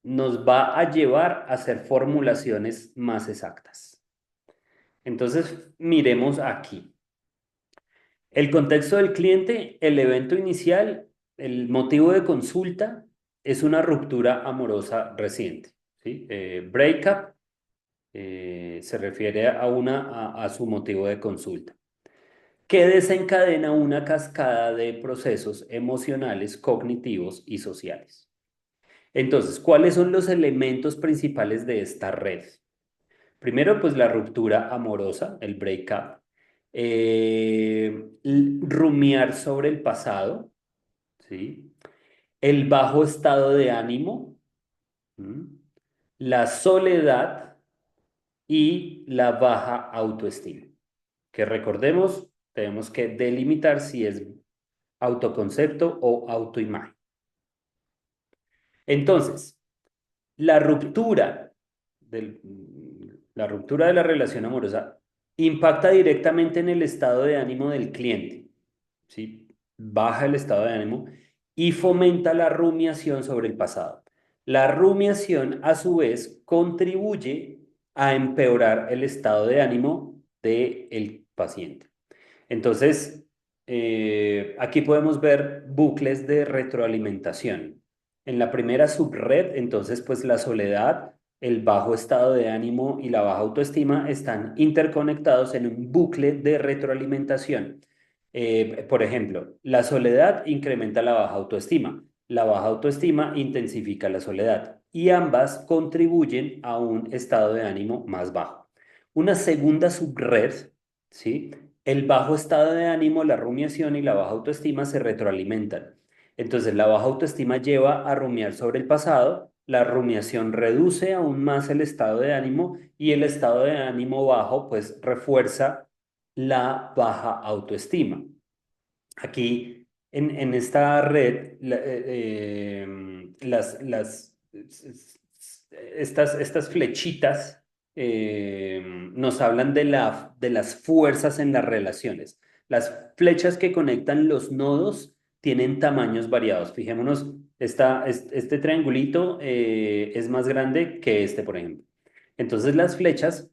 nos va a llevar a hacer formulaciones más exactas. Entonces, miremos aquí. El contexto del cliente, el evento inicial, el motivo de consulta es una ruptura amorosa reciente, ¿sí? Breakup se refiere a su motivo de consulta, que desencadena una cascada de procesos emocionales, cognitivos y sociales. Entonces, ¿cuáles son los elementos principales de esta red? Primero, pues la ruptura amorosa, el breakup. Rumiar sobre el pasado, ¿sí? El bajo estado de ánimo, ¿m? La soledad y la baja autoestima. Que recordemos, tenemos que delimitar si es autoconcepto o autoimagen. Entonces, La ruptura la ruptura de la relación amorosa impacta directamente en el estado de ánimo del cliente, ¿sí? Baja el estado de ánimo y fomenta la rumiación sobre el pasado. La rumiación, a su vez, contribuye a empeorar el estado de ánimo del paciente. Entonces, aquí podemos ver bucles de retroalimentación. En la primera subred, entonces, pues la soledad, el bajo estado de ánimo y la baja autoestima están interconectados en un bucle de retroalimentación. Por ejemplo, la soledad incrementa la baja autoestima, la baja autoestima intensifica la soledad y ambas contribuyen a un estado de ánimo más bajo. Una segunda subred, ¿sí? El bajo estado de ánimo, la rumiación y la baja autoestima se retroalimentan. Entonces, la baja autoestima lleva a rumiar sobre el pasado, la rumiación reduce aún más el estado de ánimo y el estado de ánimo bajo pues refuerza la baja autoestima. Aquí en esta red, estas flechitas nos hablan de las fuerzas en las relaciones. Las flechas que conectan los nodos tienen tamaños variados. Fijémonos, este triangulito es más grande que este, por ejemplo. Entonces las flechas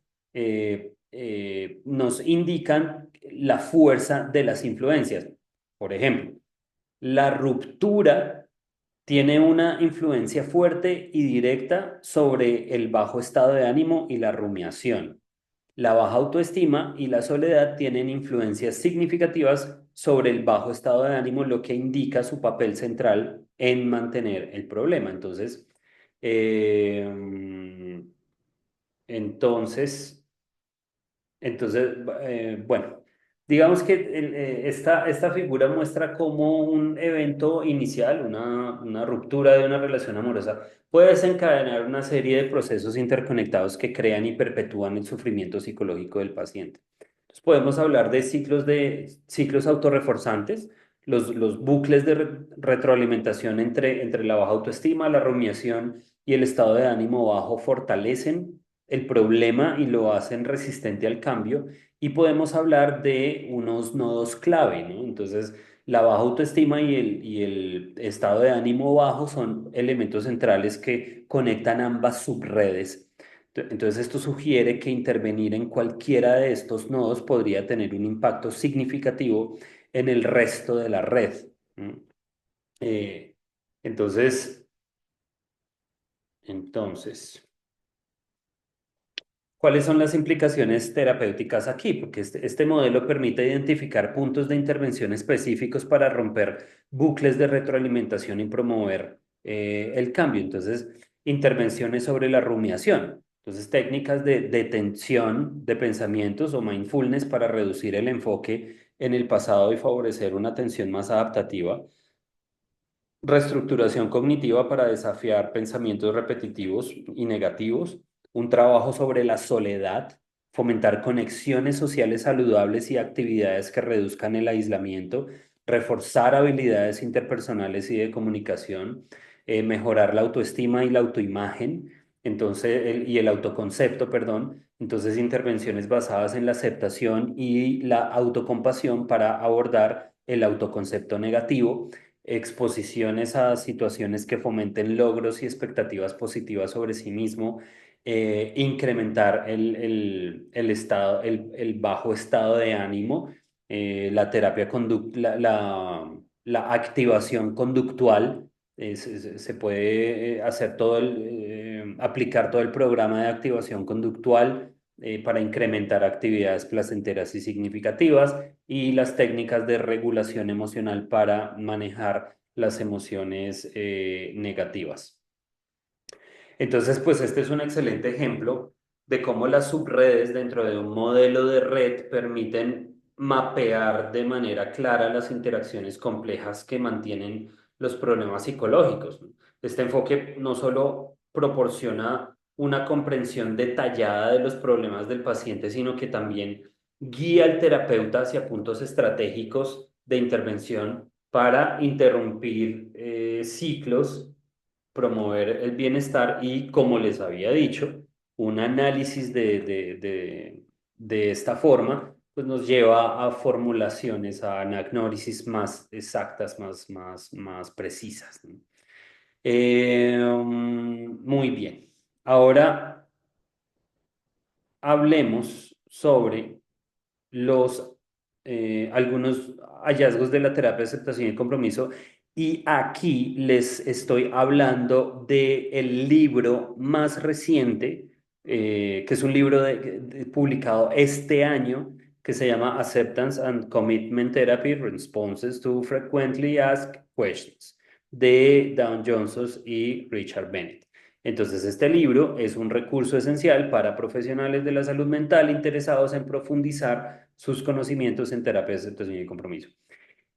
nos indican la fuerza de las influencias. Por ejemplo, la ruptura tiene una influencia fuerte y directa sobre el bajo estado de ánimo y la rumiación. La baja autoestima y la soledad tienen influencias significativas sobre el bajo estado de ánimo, lo que indica su papel central en mantener el problema. Eh, entonces, bueno, digamos que esta figura muestra cómo un evento inicial, una ruptura de una relación amorosa, puede desencadenar una serie de procesos interconectados que crean y perpetúan el sufrimiento psicológico del paciente. Entonces, podemos hablar de ciclos autorreforzantes, los bucles de retroalimentación entre la baja autoestima, la rumiación y el estado de ánimo bajo fortalecen el problema y lo hacen resistente al cambio. Y podemos hablar de unos nodos clave, ¿no? Entonces, la baja autoestima y el estado de ánimo bajo son elementos centrales que conectan ambas subredes. Entonces, esto sugiere que intervenir en cualquiera de estos nodos podría tener un impacto significativo en el resto de la red. ¿No? Eh, entonces, entonces. ¿Cuáles son las implicaciones terapéuticas aquí? Porque este modelo permite identificar puntos de intervención específicos para romper bucles de retroalimentación y promover el cambio. Entonces, intervenciones sobre la rumiación. Entonces, técnicas de detención de pensamientos o mindfulness para reducir el enfoque en el pasado y favorecer una atención más adaptativa. Reestructuración cognitiva para desafiar pensamientos repetitivos y negativos, un trabajo sobre la soledad, fomentar conexiones sociales saludables y actividades que reduzcan el aislamiento, reforzar habilidades interpersonales y de comunicación, mejorar la autoestima y la autoimagen, y el autoconcepto, perdón. Entonces, intervenciones basadas en la aceptación y la autocompasión para abordar el autoconcepto negativo, exposiciones a situaciones que fomenten logros y expectativas positivas sobre sí mismo, incrementar el bajo estado de ánimo, la terapia la activación conductual. Se puede hacer aplicar todo el programa de activación conductual para incrementar actividades placenteras y significativas y las técnicas de regulación emocional para manejar las emociones negativas. Entonces, pues este es un excelente ejemplo de cómo las subredes dentro de un modelo de red permiten mapear de manera clara las interacciones complejas que mantienen los problemas psicológicos, ¿no? Este enfoque no solo proporciona una comprensión detallada de los problemas del paciente, sino que también guía al terapeuta hacia puntos estratégicos de intervención para interrumpir ciclos, promover el bienestar y, como les había dicho, un análisis de esta forma, pues nos lleva a formulaciones, a anagnórisis más exactas, más precisas, ¿no? Muy bien. Ahora hablemos sobre algunos hallazgos de la terapia de aceptación y compromiso Y aquí les estoy hablando del libro más reciente, que es un libro publicado este año, que se llama Acceptance and Commitment Therapy, Responses to Frequently Asked Questions, de Down Johnson y Richard Bennett. Entonces, este libro es un recurso esencial para profesionales de la salud mental interesados en profundizar sus conocimientos en terapia de aceptación y compromiso.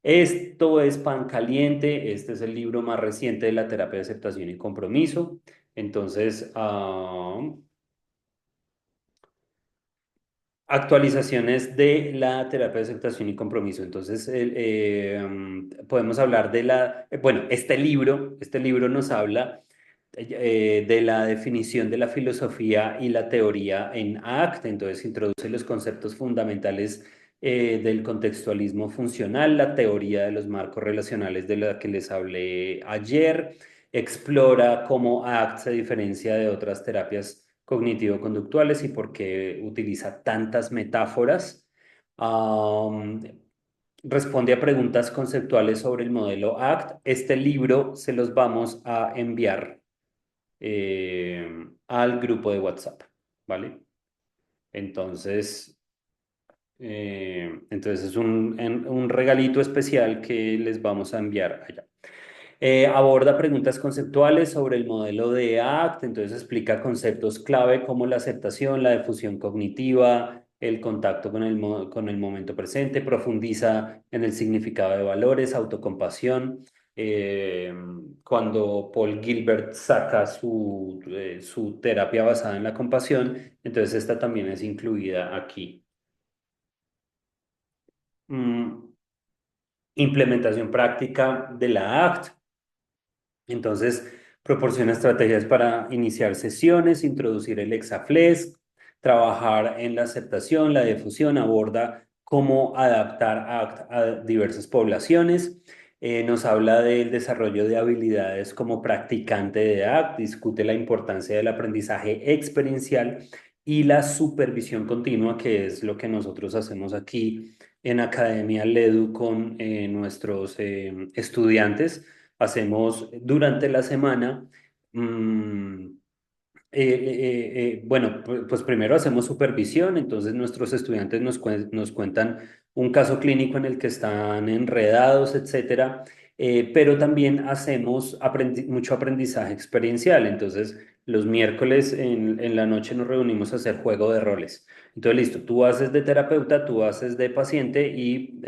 Esto es pan caliente, este es el libro más reciente de la terapia de aceptación y compromiso. Entonces, actualizaciones de la terapia de aceptación y compromiso. Entonces, podemos hablar de bueno, este libro nos habla de la definición de la filosofía y la teoría en ACT. Entonces, introduce los conceptos fundamentales del contextualismo funcional, la teoría de los marcos relacionales de la que les hablé ayer, explora cómo ACT se diferencia de otras terapias cognitivo-conductuales y por qué utiliza tantas metáforas. Am, Responde a preguntas conceptuales sobre el modelo ACT. Este libro se los vamos a enviar al grupo de WhatsApp, ¿vale? Entonces, entonces es un regalito especial que les vamos a enviar allá. Aborda preguntas conceptuales sobre el modelo de ACT, entonces explica conceptos clave como la aceptación, la difusión cognitiva, el contacto con con el momento presente, profundiza en el significado de valores, autocompasión. Eh, Cuando Paul Gilbert saca su terapia basada en la compasión, entonces esta también es incluida aquí. Mm, Implementación práctica de la ACT. Entonces, proporciona estrategias para iniciar sesiones, introducir el Exaflex, trabajar en la aceptación, la difusión, aborda cómo adaptar a diversas poblaciones. Nos habla del desarrollo de habilidades como practicante de ACT, discute la importancia del aprendizaje experiencial y la supervisión continua, que es lo que nosotros hacemos aquí en Academia Ledu con nuestros estudiantes. Hacemos durante la semana, mm, bueno, pues primero hacemos supervisión, entonces nuestros estudiantes nos cuentan un caso clínico en el que están enredados, etcétera, pero también hacemos mucho aprendizaje experiencial, entonces los miércoles en la noche nos reunimos a hacer juego de roles. Entonces, listo, tú haces de terapeuta, tú haces de paciente y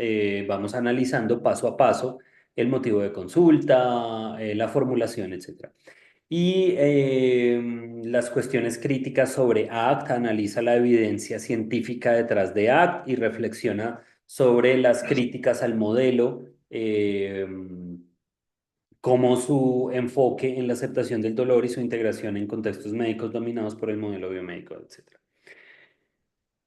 vamos analizando paso a paso el motivo de consulta, la formulación, etcétera. Y las cuestiones críticas sobre ACT, analiza la evidencia científica detrás de ACT y reflexiona sobre las críticas al modelo, como su enfoque en la aceptación del dolor y su integración en contextos médicos dominados por el modelo biomédico, etc.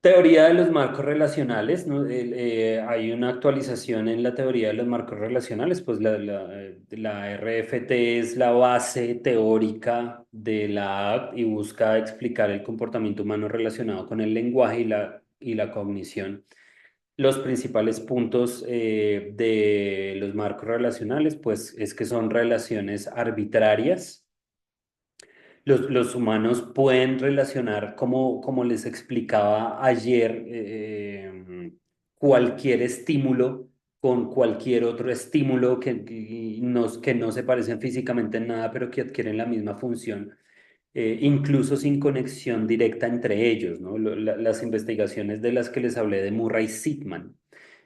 Teoría de los marcos relacionales, ¿no? Hay una actualización en la teoría de los marcos relacionales, pues la RFT es la base teórica de la ACT y busca explicar el comportamiento humano relacionado con el lenguaje y la cognición. Los principales puntos de los marcos relacionales, pues es que son relaciones arbitrarias. Los humanos pueden relacionar, como les explicaba ayer, cualquier estímulo con cualquier otro estímulo que no se parecen físicamente en nada, pero que adquieren la misma función, incluso sin conexión directa entre ellos, ¿no? Las investigaciones de las que les hablé de Murray-Sittman,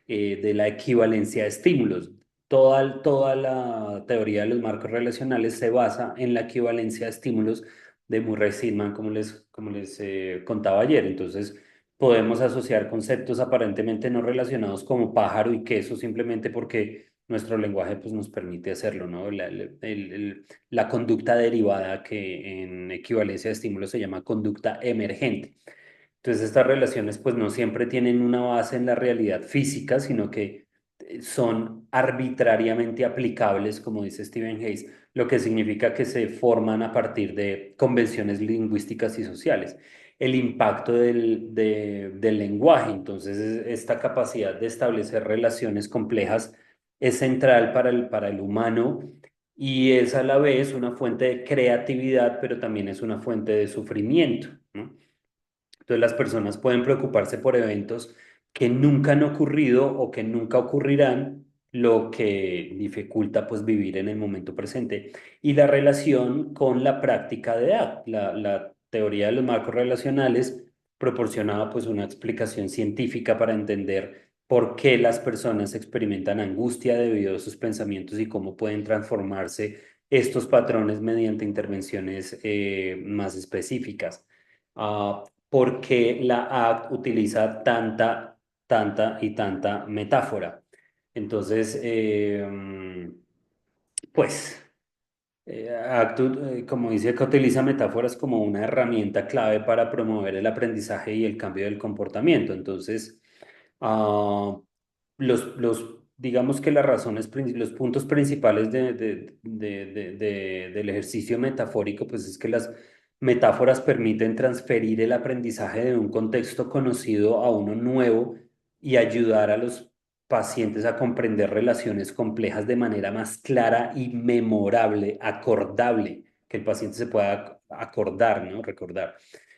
de la equivalencia de estímulos. Toda la teoría de los marcos relacionales se basa en la equivalencia de estímulos de Murray-Sittman, como les contaba ayer. Entonces, podemos asociar conceptos aparentemente no relacionados como pájaro y queso simplemente porque nuestro lenguaje pues, nos permite hacerlo, ¿no? La conducta derivada, que en equivalencia de estímulos se llama conducta emergente. Entonces, estas relaciones pues no siempre tienen una base en la realidad física, sino que son arbitrariamente aplicables, como dice Stephen Hayes, lo que significa que se forman a partir de convenciones lingüísticas y sociales. El impacto del lenguaje, entonces, esta capacidad de establecer relaciones complejas es central para el humano y es a la vez una fuente de creatividad, pero también es una fuente de sufrimiento, ¿no? Entonces las personas pueden preocuparse por eventos que nunca han ocurrido o que nunca ocurrirán, lo que dificulta pues vivir en el momento presente. Y la relación con la práctica de ACT, la teoría de los marcos relacionales, proporcionaba pues una explicación científica para entender por qué las personas experimentan angustia debido a sus pensamientos y cómo pueden transformarse estos patrones mediante intervenciones más específicas. Porque la ACT utiliza tanta y tanta metáfora. Entonces, pues, ACT, como dice, que utiliza metáforas como una herramienta clave para promover el aprendizaje y el cambio del comportamiento. Entonces, ah, digamos que las razones, los puntos principales del ejercicio metafórico, pues es que las metáforas permiten transferir el aprendizaje de un contexto conocido a uno nuevo y ayudar a los pacientes a comprender relaciones complejas de manera más clara y memorable, acordable, que el paciente se pueda acordar, ¿no? Recordar.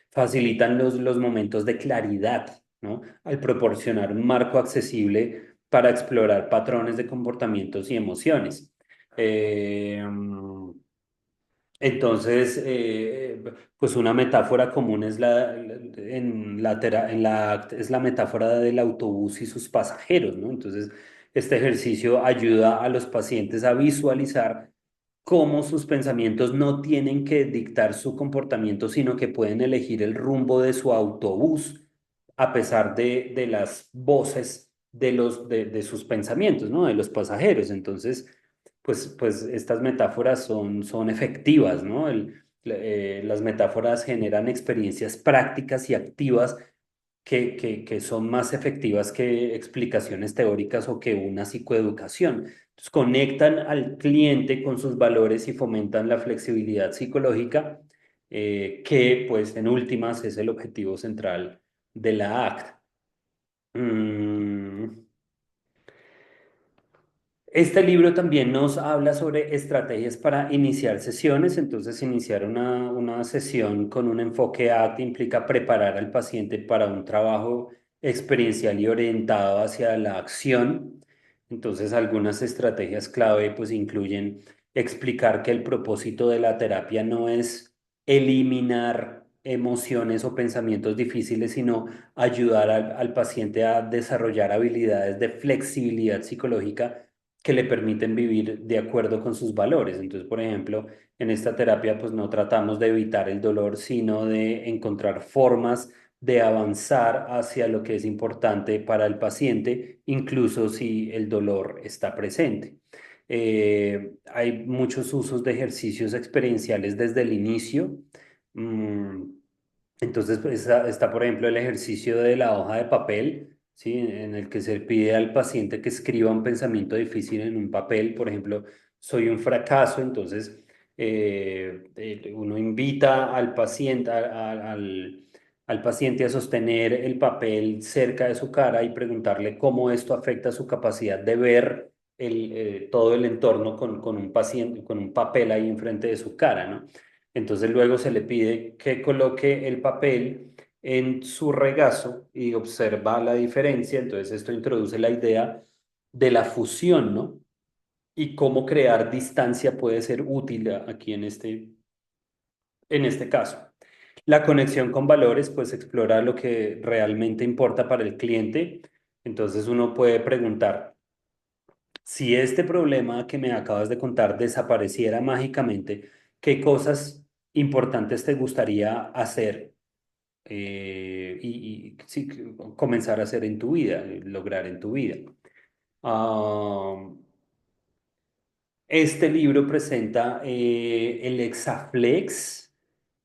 Facilitan los momentos de claridad, ¿no? Al proporcionar un marco accesible para explorar patrones de comportamientos y emociones. Eh, entonces, pues una metáfora común es es la metáfora del autobús y sus pasajeros, ¿no? Entonces, este ejercicio ayuda a los pacientes a visualizar cómo sus pensamientos no tienen que dictar su comportamiento, sino que pueden elegir el rumbo de su autobús a pesar de las voces de sus pensamientos, ¿no? De los pasajeros. Entonces, pues estas metáforas son efectivas, ¿no? Las metáforas generan experiencias prácticas y activas que son más efectivas que explicaciones teóricas o que una psicoeducación. Entonces, conectan al cliente con sus valores y fomentan la flexibilidad psicológica, que pues en últimas es el objetivo central de la ACT. Mm, Este libro también nos habla sobre estrategias para iniciar sesiones, entonces iniciar una sesión con un enfoque ACT implica preparar al paciente para un trabajo experiencial y orientado hacia la acción. Entonces algunas estrategias clave pues incluyen explicar que el propósito de la terapia no es eliminar emociones o pensamientos difíciles, sino ayudar al paciente a desarrollar habilidades de flexibilidad psicológica que le permiten vivir de acuerdo con sus valores. Entonces, por ejemplo, en esta terapia, pues no tratamos de evitar el dolor, sino de encontrar formas de avanzar hacia lo que es importante para el paciente, incluso si el dolor está presente. Hay muchos usos de ejercicios experienciales desde el inicio. Mm, entonces, pues, está, por ejemplo, el ejercicio de la hoja de papel, ¿sí? En el que se pide al paciente que escriba un pensamiento difícil en un papel. Por ejemplo, soy un fracaso. Entonces, uno invita al paciente, al paciente a sostener el papel cerca de su cara y preguntarle cómo esto afecta su capacidad de ver todo el entorno con un paciente, con un papel ahí enfrente de su cara, ¿no? Entonces luego se le pide que coloque el papel en su regazo y observa la diferencia. Entonces esto introduce la idea de la fusión, ¿no? Y cómo crear distancia puede ser útil aquí en este caso. La conexión con valores, pues explora lo que realmente importa para el cliente. Entonces uno puede preguntar, si este problema que me acabas de contar desapareciera mágicamente, ¿qué cosas importantes te gustaría hacer y sí, comenzar a hacer en tu vida, lograr en tu vida? Ah, este libro presenta el Hexaflex,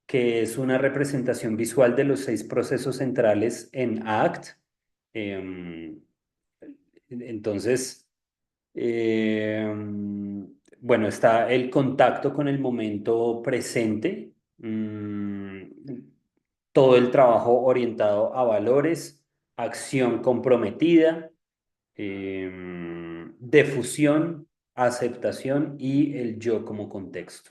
que es una representación visual de los 6 procesos centrales en ACT. Em, entonces, Eh, bueno, está el contacto con el momento presente, todo el trabajo orientado a valores, acción comprometida, difusión, aceptación y el yo como contexto.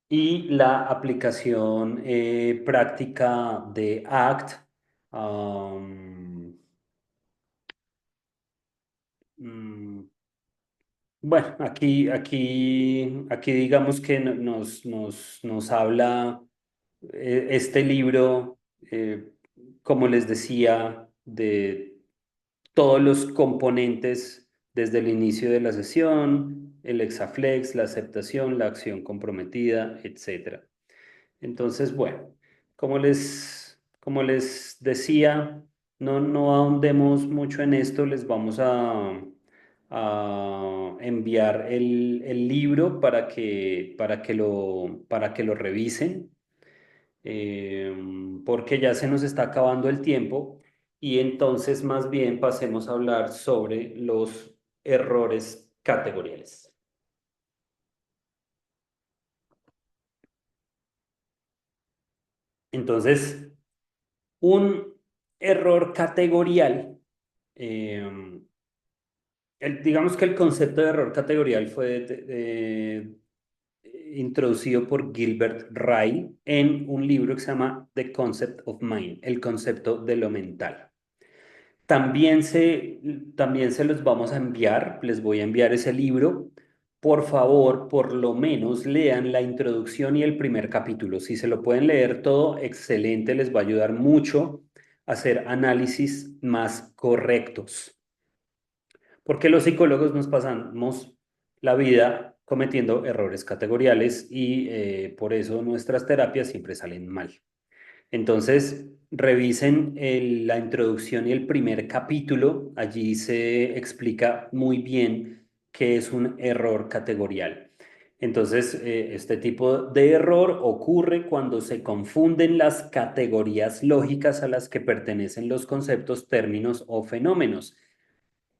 Y la aplicación práctica de ACT. am, mm, bueno, aquí digamos que nos habla este libro, como les decía, de todos los componentes desde el inicio de la sesión, el hexaflex, la aceptación, la acción comprometida, etcétera. Entonces, bueno, como les decía, no ahondemos mucho en esto, les vamos a enviar el libro para que lo revisen, porque ya se nos está acabando el tiempo y entonces más bien pasemos a hablar sobre los errores categoriales. Entonces, un error categorial, eh, digamos que el concepto de error categorial fue introducido por Gilbert Ryle en un libro que se llama The Concept of Mind, el concepto de lo mental. También se los vamos a enviar, les voy a enviar ese libro. Por favor, por lo menos lean la introducción y el primer capítulo. Si se lo pueden leer todo, excelente, les va a ayudar mucho a hacer análisis más correctos. Porque los psicólogos nos pasamos la vida cometiendo errores categoriales y por eso nuestras terapias siempre salen mal. Entonces, revisen la introducción y el primer capítulo. Allí se explica muy bien qué es un error categorial. Entonces, este tipo de error ocurre cuando se confunden las categorías lógicas a las que pertenecen los conceptos, términos o fenómenos.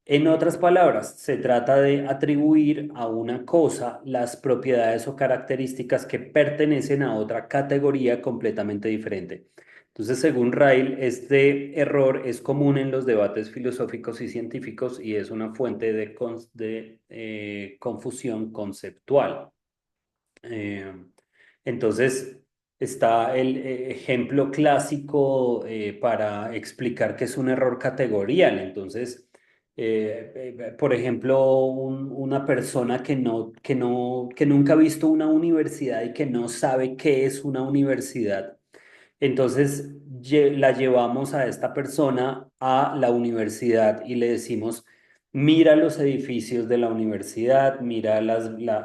En otras palabras, se trata de atribuir a una cosa las propiedades o características que pertenecen a otra categoría completamente diferente. Entonces, según Ryle, este error es común en los debates filosóficos y científicos y es una fuente de confusión conceptual. Eh, entonces, está el ejemplo clásico para explicar qué es un error categorial. Entonces, por ejemplo, una persona que nunca ha visto una universidad y que no sabe qué es una universidad, entonces la llevamos a esta persona a la universidad y le decimos, mira los edificios de la universidad, mira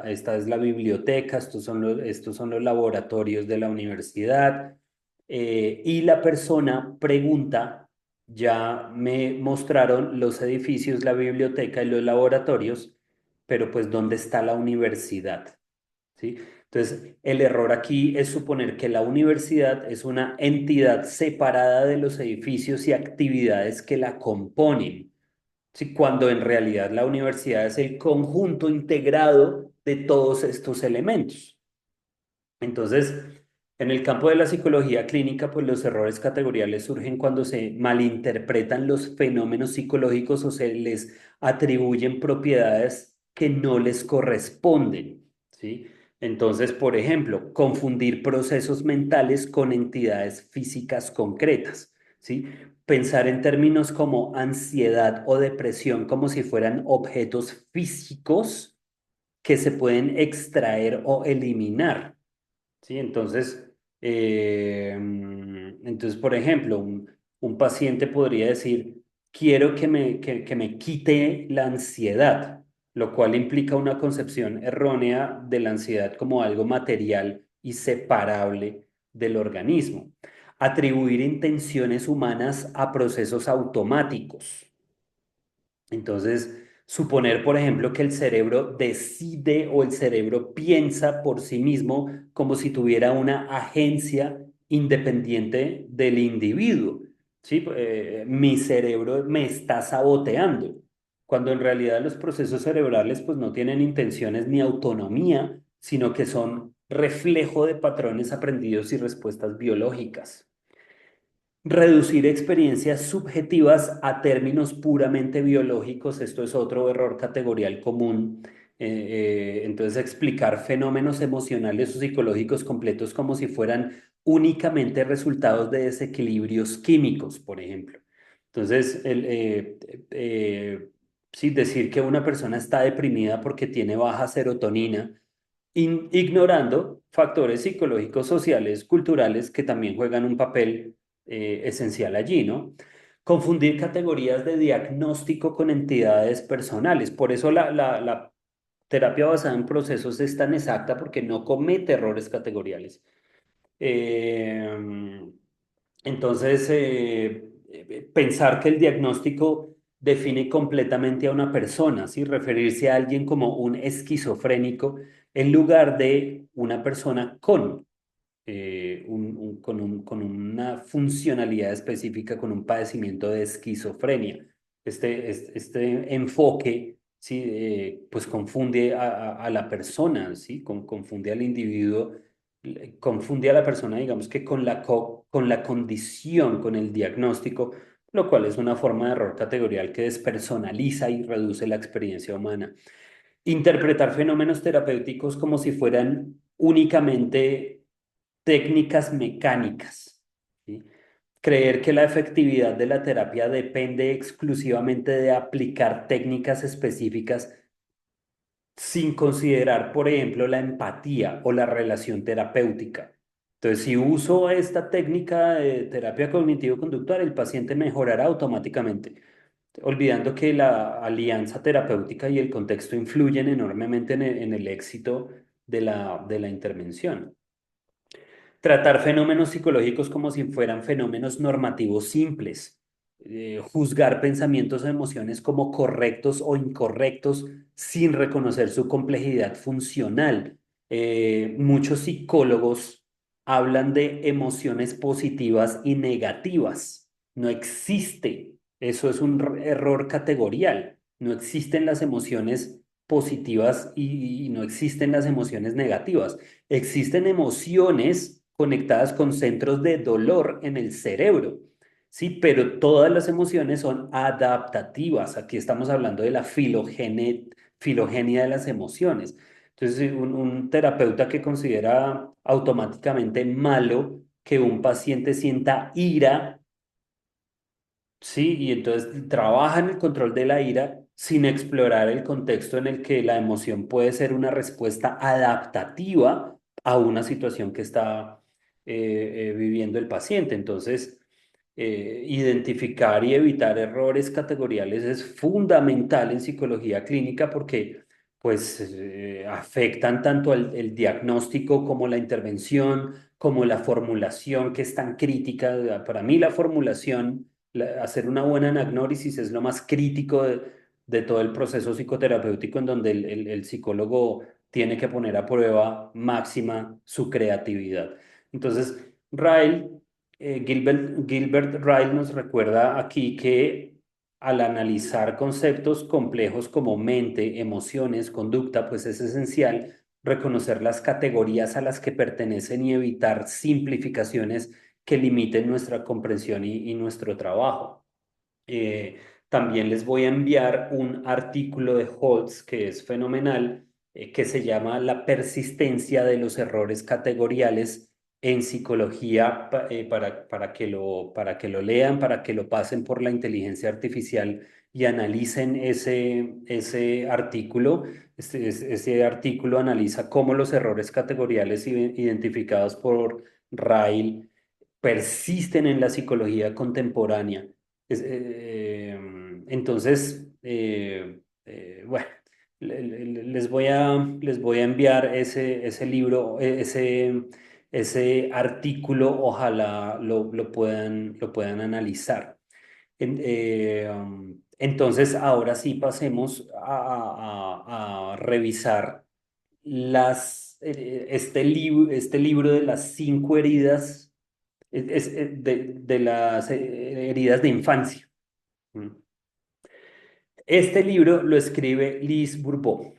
esta es la biblioteca, estos son los laboratorios de la universidad. Y la persona pregunta, ya me mostraron los edificios, la biblioteca y los laboratorios, pero pues ¿dónde está la universidad? ¿Sí? Entonces, el error aquí es suponer que la universidad es una entidad separada de los edificios y actividades que la componen, ¿sí? Cuando en realidad la universidad es el conjunto integrado de todos estos elementos. Entonces, en el campo de la psicología clínica, pues los errores categoriales surgen cuando se malinterpretan los fenómenos psicológicos o se les atribuyen propiedades que no les corresponden, ¿sí? Entonces, por ejemplo, confundir procesos mentales con entidades físicas concretas, ¿sí? Pensar en términos como ansiedad o depresión como si fueran objetos físicos que se pueden extraer o eliminar. ¿Sí? Entonces, por ejemplo, un paciente podría decir, quiero que me quite la ansiedad, lo cual implica una concepción errónea de la ansiedad como algo material y separable del organismo. Atribuir intenciones humanas a procesos automáticos. Entonces, suponer, por ejemplo, que el cerebro decide o el cerebro piensa por sí mismo como si tuviera una agencia independiente del individuo. ¿Sí? Mi cerebro me está saboteando, cuando en realidad los procesos cerebrales pues no tienen intenciones ni autonomía, sino que son reflejo de patrones aprendidos y respuestas biológicas. Reducir experiencias subjetivas a términos puramente biológicos, esto es otro error categorial común. Entonces, explicar fenómenos emocionales o psicológicos completos como si fueran únicamente resultados de desequilibrios químicos, por ejemplo. Entonces, sí, decir que una persona está deprimida porque tiene baja serotonina ignorando factores psicológicos, sociales, culturales que también juegan un papel esencial allí, ¿no? Confundir categorías de diagnóstico con entidades personales. Por eso la terapia basada en procesos es tan exacta porque no comete errores categoriales. Eh, entonces, pensar que el diagnóstico define completamente a una persona, ¿sí? Referirse a alguien como un esquizofrénico en lugar de una persona con, con una funcionalidad específica, con un padecimiento de esquizofrenia. Este enfoque, ¿sí? Pues confunde a la persona, ¿sí? Confunde al individuo, confunde a la persona, digamos que con con la condición, con el diagnóstico, lo cual es una forma de error categorial que despersonaliza y reduce la experiencia humana. Interpretar fenómenos terapéuticos como si fueran únicamente técnicas mecánicas, ¿sí? Creer que la efectividad de la terapia depende exclusivamente de aplicar técnicas específicas sin considerar, por ejemplo, la empatía o la relación terapéutica. Entonces, si uso esta técnica de terapia cognitivo-conductual, el paciente mejorará automáticamente, olvidando que la alianza terapéutica y el contexto influyen enormemente en el éxito de de la intervención. Tratar fenómenos psicológicos como si fueran fenómenos normativos simples. Juzgar pensamientos o emociones como correctos o incorrectos sin reconocer su complejidad funcional. Muchos psicólogos hablan de emociones positivas y negativas. No existe. Eso es un error categorial. No existen las emociones positivas y no existen las emociones negativas. Existen emociones conectadas con centros de dolor en el cerebro, ¿sí? Pero todas las emociones son adaptativas. Aquí estamos hablando de la filogenia de las emociones. Entonces, sí, un terapeuta que considera automáticamente malo que un paciente sienta ira. Sí, y entonces trabaja en el control de la ira sin explorar el contexto en el que la emoción puede ser una respuesta adaptativa a una situación que está viviendo el paciente. Entonces, identificar y evitar errores categoriales es fundamental en psicología clínica porque pues afectan tanto el diagnóstico como la intervención, como la formulación que es tan crítica. Para mí la formulación hacer una buena anagnórisis es lo más crítico de todo el proceso psicoterapéutico en donde el psicólogo tiene que poner a prueba máxima su creatividad. Entonces, Gilbert Ryle nos recuerda aquí que al analizar conceptos complejos como mente, emociones, conducta, pues es esencial reconocer las categorías a las que pertenecen y evitar simplificaciones que limiten nuestra comprensión y nuestro trabajo. Eh, También les voy a enviar un artículo de Holtz que es fenomenal, que se llama La persistencia de los errores categoriales en psicología, para que lo lean, para que lo pasen por la inteligencia artificial y analicen ese artículo. Ese artículo analiza cómo los errores categoriales identificados por Ryle persisten en la psicología contemporánea. Entonces, bueno, les voy a enviar ese libro, ese artículo, ojalá lo puedan analizar. Entonces, ahora sí pasemos a revisar este libro de las 5 heridas de las heridas de infancia. ¿Mm? Este libro lo escribe Liz Bourbeau.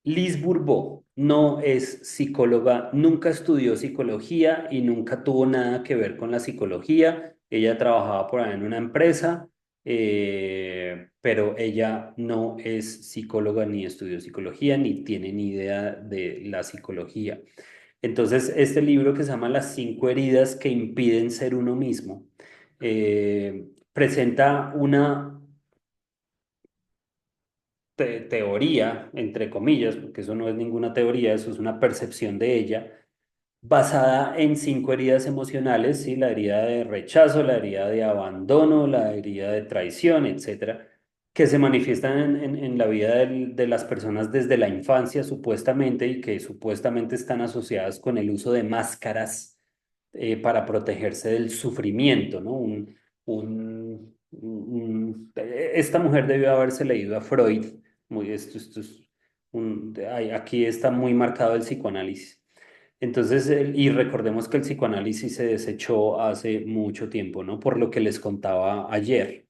Liz Bourbeau no es psicóloga, nunca estudió psicología y nunca tuvo nada que ver con la psicología. ella trabajaba por ahí en una empresa, pero ella no es psicóloga ni estudió psicología ni tiene ni idea de la psicología. Entonces, este libro que se llama Las cinco heridas que impiden ser uno mismo, presenta una teoría, entre comillas, porque eso no es ninguna teoría, eso es una percepción de ella, basada en cinco heridas emocionales, ¿sí? La herida de rechazo, la herida de abandono, la herida de traición, etcétera, que se manifiestan en la vida de las personas desde la infancia, supuestamente, y que supuestamente están asociadas con el uso de máscaras para protegerse del sufrimiento, ¿no? Esta mujer debió haberse leído a Freud, esto es aquí está muy marcado el psicoanálisis. Entonces, y recordemos que el psicoanálisis se desechó hace mucho tiempo, ¿no? Por lo que les contaba ayer.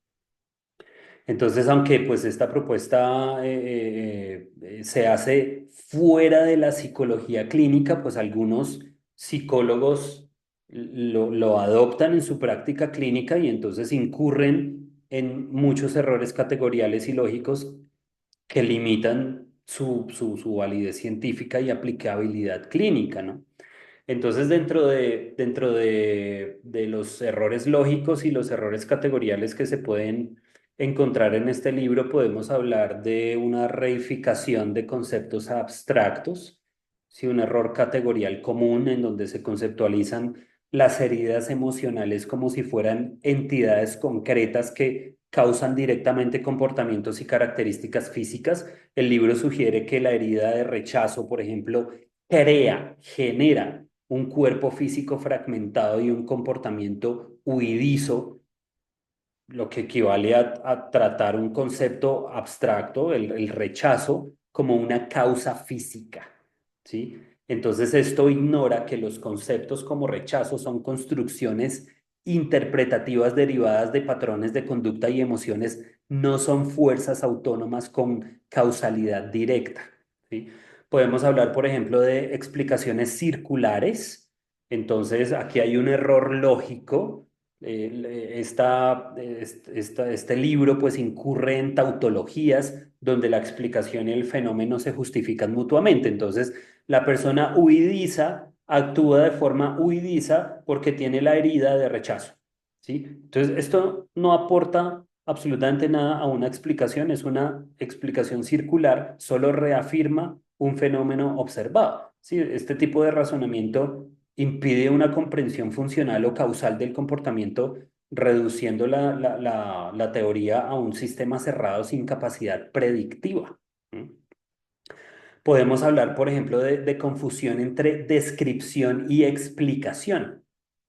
Entonces, aunque pues esta propuesta se hace fuera de la psicología clínica, pues algunos psicólogos lo adoptan en su práctica clínica y entonces incurren en muchos errores categoriales y lógicos que limitan su validez científica y aplicabilidad clínica, ¿no? Entonces, dentro de los errores lógicos y los errores categoriales que se pueden encontrar en este libro, podemos hablar de una reificación de conceptos abstractos, sí, un error categorial común en donde se conceptualizan las heridas emocionales como si fueran entidades concretas que causan directamente comportamientos y características físicas. El libro sugiere que la herida de rechazo, por ejemplo, genera un cuerpo físico fragmentado y un comportamiento huidizo, lo que equivale a tratar un concepto abstracto, el rechazo, como una causa física, ¿sí? Entonces esto ignora que los conceptos como rechazo son construcciones interpretativas derivadas de patrones de conducta y emociones, no son fuerzas autónomas con causalidad directa, ¿sí? Podemos hablar, por ejemplo, de explicaciones circulares. Entonces, aquí hay un error lógico. Este libro pues incurre en tautologías donde la explicación y el fenómeno se justifican mutuamente. Entonces, la persona huidiza actúa de forma huidiza porque tiene la herida de rechazo, ¿sí? Entonces, esto no aporta absolutamente nada a una explicación, es una explicación circular, solo reafirma un fenómeno observado, ¿sí? Este tipo de razonamiento impide una comprensión funcional o causal del comportamiento, reduciendo la teoría a un sistema cerrado sin capacidad predictiva. ¿Mm? Podemos hablar, por ejemplo, de confusión entre descripción y explicación,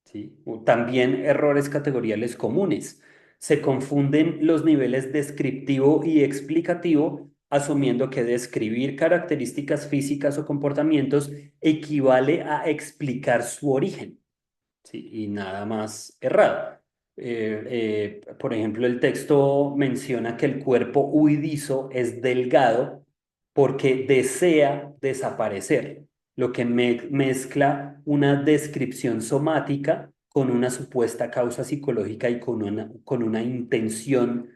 ¿sí? O también errores categoriales comunes. Se confunden los niveles descriptivo y explicativo, asumiendo que describir características físicas o comportamientos equivale a explicar su origen, ¿sí? Y nada más errado. Por ejemplo, el texto menciona que el cuerpo huidizo es delgado porque desea desaparecer, lo que mezcla una descripción somática con una supuesta causa psicológica y con una intención,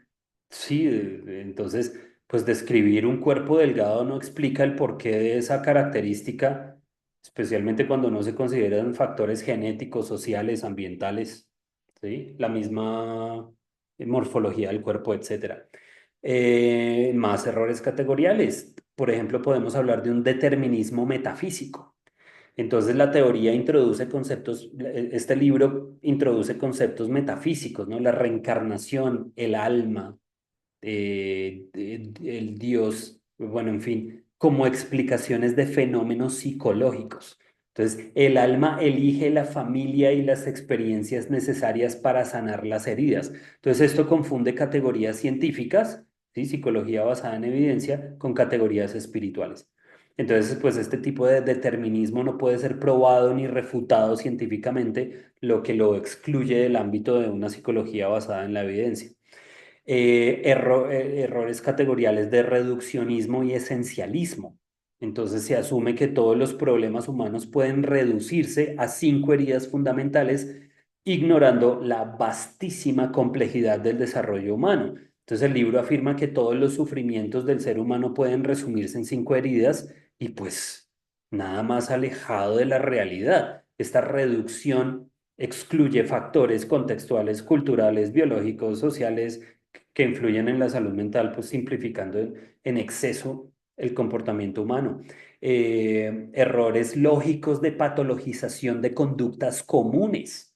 sí, entonces, pues describir un cuerpo delgado no explica el porqué de esa característica, especialmente cuando no se consideran factores genéticos, sociales, ambientales, ¿sí? La misma morfología del cuerpo, etcétera. Más errores categoriales. Por ejemplo, podemos hablar de un determinismo metafísico. Entonces, la teoría introduce conceptos, este libro introduce conceptos metafísicos, ¿no? La reencarnación, el alma, el Dios, bueno, en fin, como explicaciones de fenómenos psicológicos. Entonces, el alma elige la familia y las experiencias necesarias para sanar las heridas. Entonces, esto confunde categorías científicas, ¿sí? Psicología basada en evidencia, con categorías espirituales. Entonces, pues este tipo de determinismo no puede ser probado ni refutado científicamente, lo que lo excluye del ámbito de una psicología basada en la evidencia. Errores categoriales de reduccionismo y esencialismo. Entonces se asume que todos los problemas humanos pueden reducirse a cinco heridas fundamentales ignorando la vastísima complejidad del desarrollo humano. Entonces el libro afirma que todos los sufrimientos del ser humano pueden resumirse en 5 heridas y pues nada más alejado de la realidad. Esta reducción excluye factores contextuales, culturales, biológicos, sociales que influyen en la salud mental, pues simplificando en exceso el comportamiento humano. Errores lógicos de patologización de conductas comunes,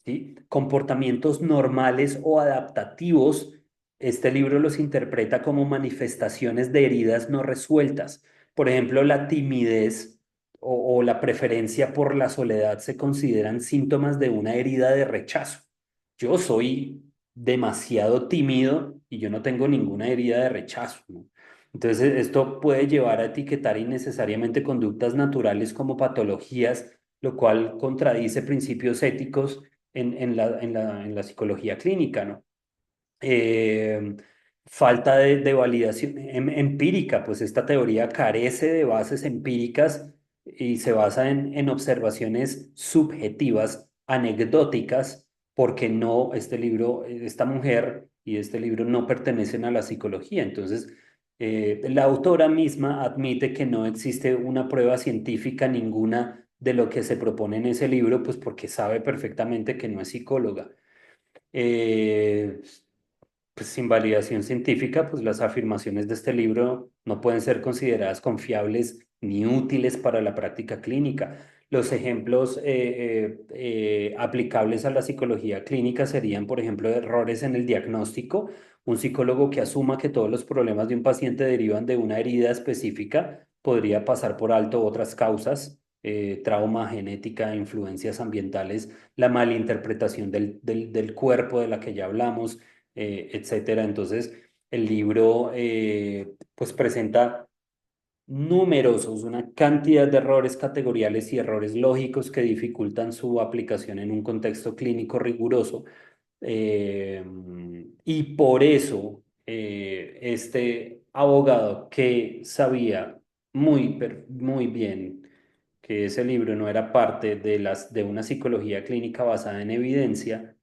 ¿sí? Comportamientos normales o adaptativos. Este libro los interpreta como manifestaciones de heridas no resueltas. Por ejemplo, la timidez o la preferencia por la soledad se consideran síntomas de una herida de rechazo. Yo soy demasiado tímido y yo no tengo ninguna herida de rechazo, ¿no? Entonces, esto puede llevar a etiquetar innecesariamente conductas naturales como patologías, lo cual contradice principios éticos en la psicología clínica, ¿no? eh, Falta de validación empírica, pues esta teoría carece de bases empíricas y se basa en observaciones subjetivas, anecdóticas, porque no, este libro, esta mujer y este libro no pertenecen a la psicología. Entonces, la autora misma admite que no existe una prueba científica ninguna de lo que se propone en ese libro, pues porque sabe perfectamente que no es psicóloga. Eh, pues sin validación científica, pues las afirmaciones de este libro no pueden ser consideradas confiables ni útiles para la práctica clínica. Los ejemplos aplicables a la psicología clínica serían, por ejemplo, errores en el diagnóstico. Un psicólogo que asuma que todos los problemas de un paciente derivan de una herida específica podría pasar por alto otras causas, trauma, genética, influencias ambientales, la malinterpretación del cuerpo de la que ya hablamos, etcétera. Entonces, el libro pues presenta una cantidad de errores categoriales y errores lógicos que dificultan su aplicación en un contexto clínico riguroso. Eh, y por eso este abogado que sabía muy bien que ese libro no era parte de una psicología clínica basada en evidencia,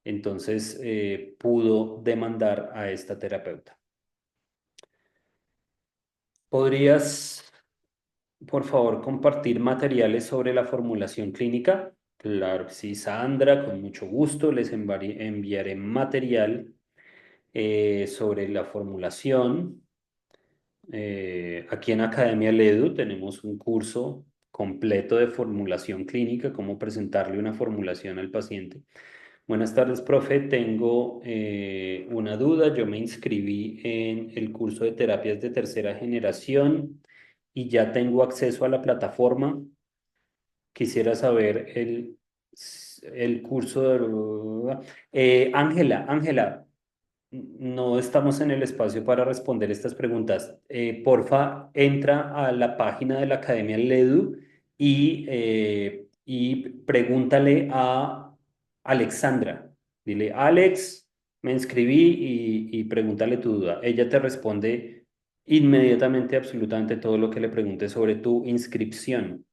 entonces pudo demandar a esta terapeuta. ¿Podrías, por favor, compartir materiales sobre la formulación clínica? Claro que sí, Sandra, con mucho gusto les enviaré material sobre la formulación. Aquí en Academia Ledu tenemos un curso completo de formulación clínica, cómo presentarle una formulación al paciente. Buenas tardes, profe. Tengo una duda. Yo me inscribí en el curso de terapias de tercera generación y ya tengo acceso a la plataforma. Quisiera saber el curso de... Ángela, no estamos en el espacio para responder estas preguntas. Porfa, entra a la página de la Academia Ledu y pregúntale a Alexandra. Dile, Alex, me inscribí y pregúntale tu duda. Ella te responde inmediatamente absolutamente todo lo que le preguntes sobre tu inscripción.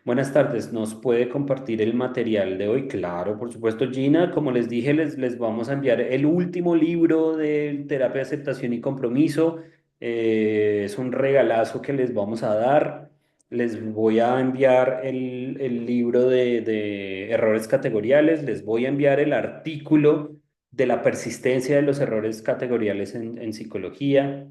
Buenas tardes, ¿nos puede compartir el material de hoy? Claro, por supuesto, Gina. Como les dije, les vamos a enviar el último libro de terapia de aceptación y compromiso. Es un regalazo que les vamos a dar. Les voy a enviar el libro de errores categoriales. Les voy a enviar el artículo de la persistencia de los errores categoriales en psicología.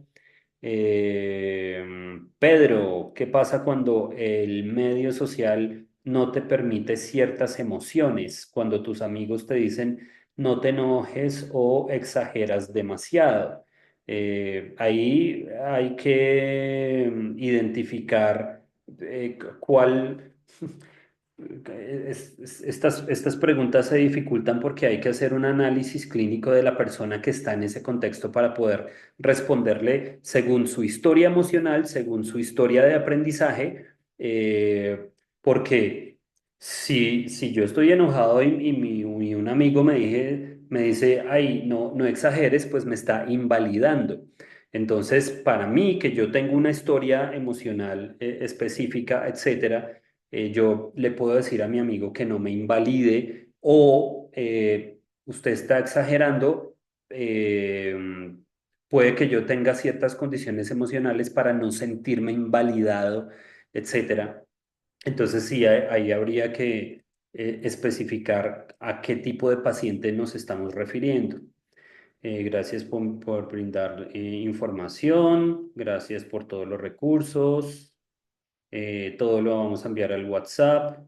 Pedro, ¿qué pasa cuando el medio social no te permite ciertas emociones? Cuando tus amigos te dicen no te enojes o exageras demasiado. Ahí hay que identificar cuál... estas preguntas se dificultan porque hay que hacer un análisis clínico de la persona que está en ese contexto para poder responderle según su historia emocional, según su historia de aprendizaje, porque si yo estoy enojado y un amigo me dice, ay, no exageres, pues me está invalidando. Entonces, para mí, que yo tengo una historia emocional específica, etcétera, yo le puedo decir a mi amigo que no me invalide o usted está exagerando, eh, puede que yo tenga ciertas condiciones emocionales para no sentirme invalidado, etcétera. Entonces sí, ahí habría que especificar a qué tipo de paciente nos estamos refiriendo. Gracias por brindar información, gracias por todos los recursos, todo lo vamos a enviar al WhatsApp.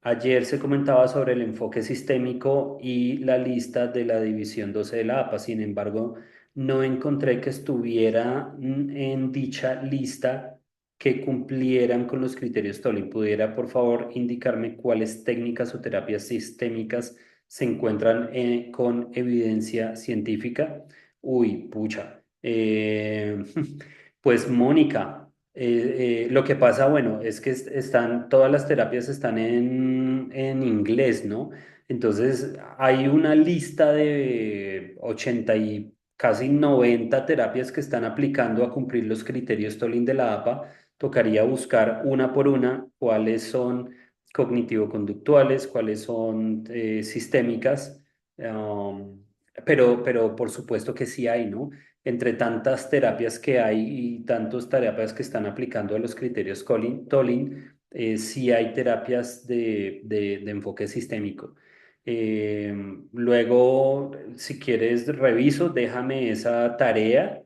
Ayer se comentaba sobre el enfoque sistémico y la lista de la división 12 de la APA. Sin embargo, no encontré que estuviera en dicha lista que cumplieran con los criterios Tolling. ¿Pudiera, por favor, indicarme cuáles técnicas o terapias sistémicas se encuentran con evidencia científica? Uy, pucha. Pues Mónica. Lo que pasa, bueno, es que están, todas las terapias están en inglés, ¿no? Entonces, hay una lista de 80 y casi 90 terapias que están aplicando a cumplir los criterios Tolling de la APA. Tocaría buscar una por una cuáles son cognitivo-conductuales, cuáles son sistémicas, um, pero por supuesto que sí hay, ¿no? Entre tantas terapias que hay y tantas terapias que están aplicando a los criterios Tolling, sí hay terapias de enfoque sistémico. Eh, Luego, si quieres, reviso, déjame esa tarea,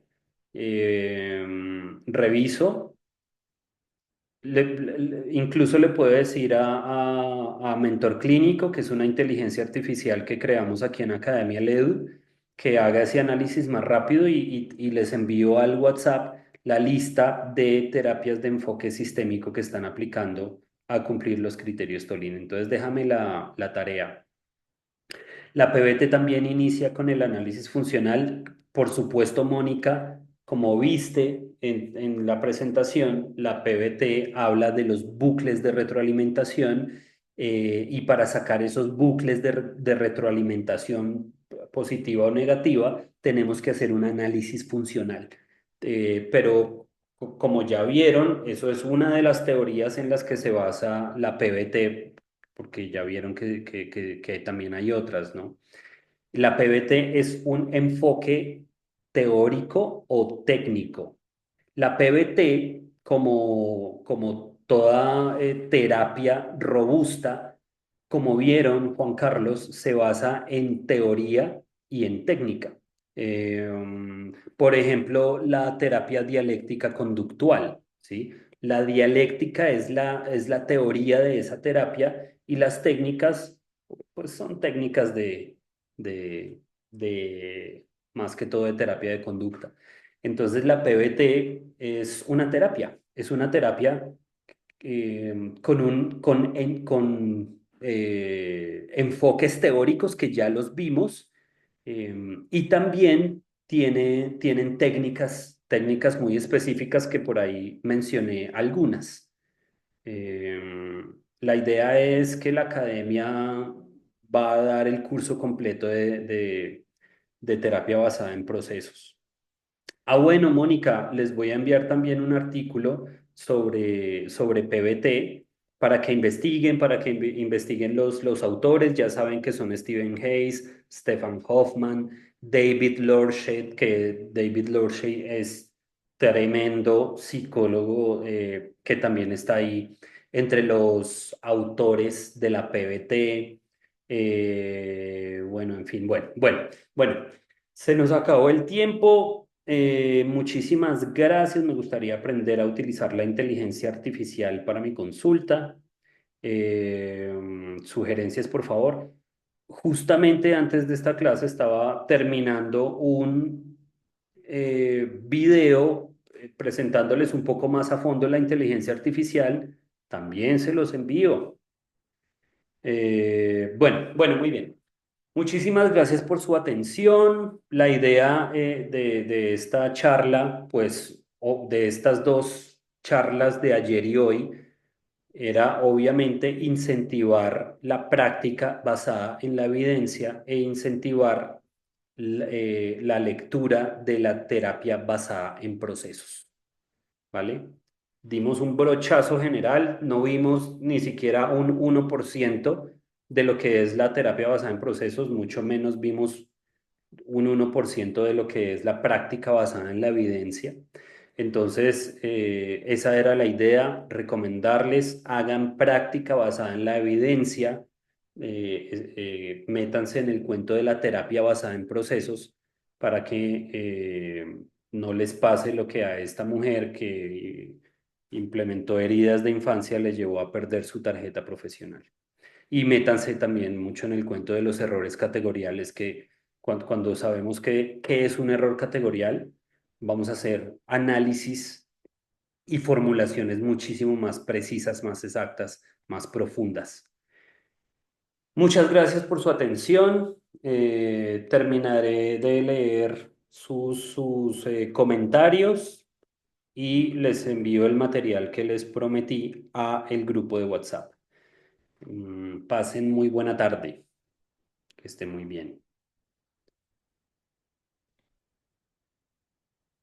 eh, reviso. Incluso le puedo decir a Mentor Clínico, que es una inteligencia artificial que creamos aquí en Academia Ledu, que haga ese análisis más rápido y les envío al WhatsApp la lista de terapias de enfoque sistémico que están aplicando a cumplir los criterios Tolin. Entonces déjame la tarea. La PBT también inicia con el análisis funcional. Por supuesto, Mónica, como viste en la presentación, la PBT habla de los bucles de retroalimentación y para sacar esos bucles de retroalimentación positiva o negativa, tenemos que hacer un análisis funcional. Pero como ya vieron, eso es una de las teorías en las que se basa la PBT porque ya vieron que también hay otras, ¿no? La PBT es un enfoque teórico o técnico. La PBT, como toda terapia robusta, como vieron, Juan Carlos, se basa en teoría y en técnica. Por ejemplo, la terapia dialéctica conductual, ¿sí? La dialéctica es la teoría de esa terapia y las técnicas, pues son técnicas de, de más que todo de terapia de conducta. Entonces la PBT es una terapia con enfoques teóricos que ya los vimos y también tienen técnicas muy específicas que por ahí mencioné algunas. La idea es que la academia va a dar el curso completo de terapia basada en procesos. Ah, bueno, Mónica, les voy a enviar también un artículo sobre PBT para que investiguen, para que investiguen los autores. Ya saben que son Stephen Hayes, Stefan Hoffman, David Lorshey, que David Lorshey es tremendo psicólogo que también está ahí entre los autores de la PBT. Bueno, en fin, bueno. Se nos acabó el tiempo. Muchísimas gracias. Me gustaría aprender a utilizar la inteligencia artificial para mi consulta. Sugerencias, por favor. Justamente antes de esta clase estaba terminando un video presentándoles un poco más a fondo la inteligencia artificial. También se los envío. Bueno, muy bien. Muchísimas gracias por su atención. La idea de esta charla, pues, o de estas dos charlas de ayer y hoy, era obviamente incentivar la práctica basada en la evidencia e incentivar la lectura de la terapia basada en procesos, ¿vale? Dimos un brochazo general, no vimos ni siquiera un 1%. de lo que es la terapia basada en procesos, mucho menos vimos un 1% de lo que es la práctica basada en la evidencia. Entonces, esa era la idea, recomendarles, hagan práctica basada en la evidencia, métanse en el cuento de la terapia basada en procesos para que no les pase lo que a esta mujer que implementó heridas de infancia le llevó a perder su tarjeta profesional. Y métanse también mucho en el cuento de los errores categoriales, que cuando sabemos que es un error categorial, vamos a hacer análisis y formulaciones muchísimo más precisas, más exactas, más profundas. Muchas gracias por su atención. Terminaré de leer sus comentarios y les envío el material que les prometí a el grupo de WhatsApp. Pasen muy buena tarde. Que esté muy bien.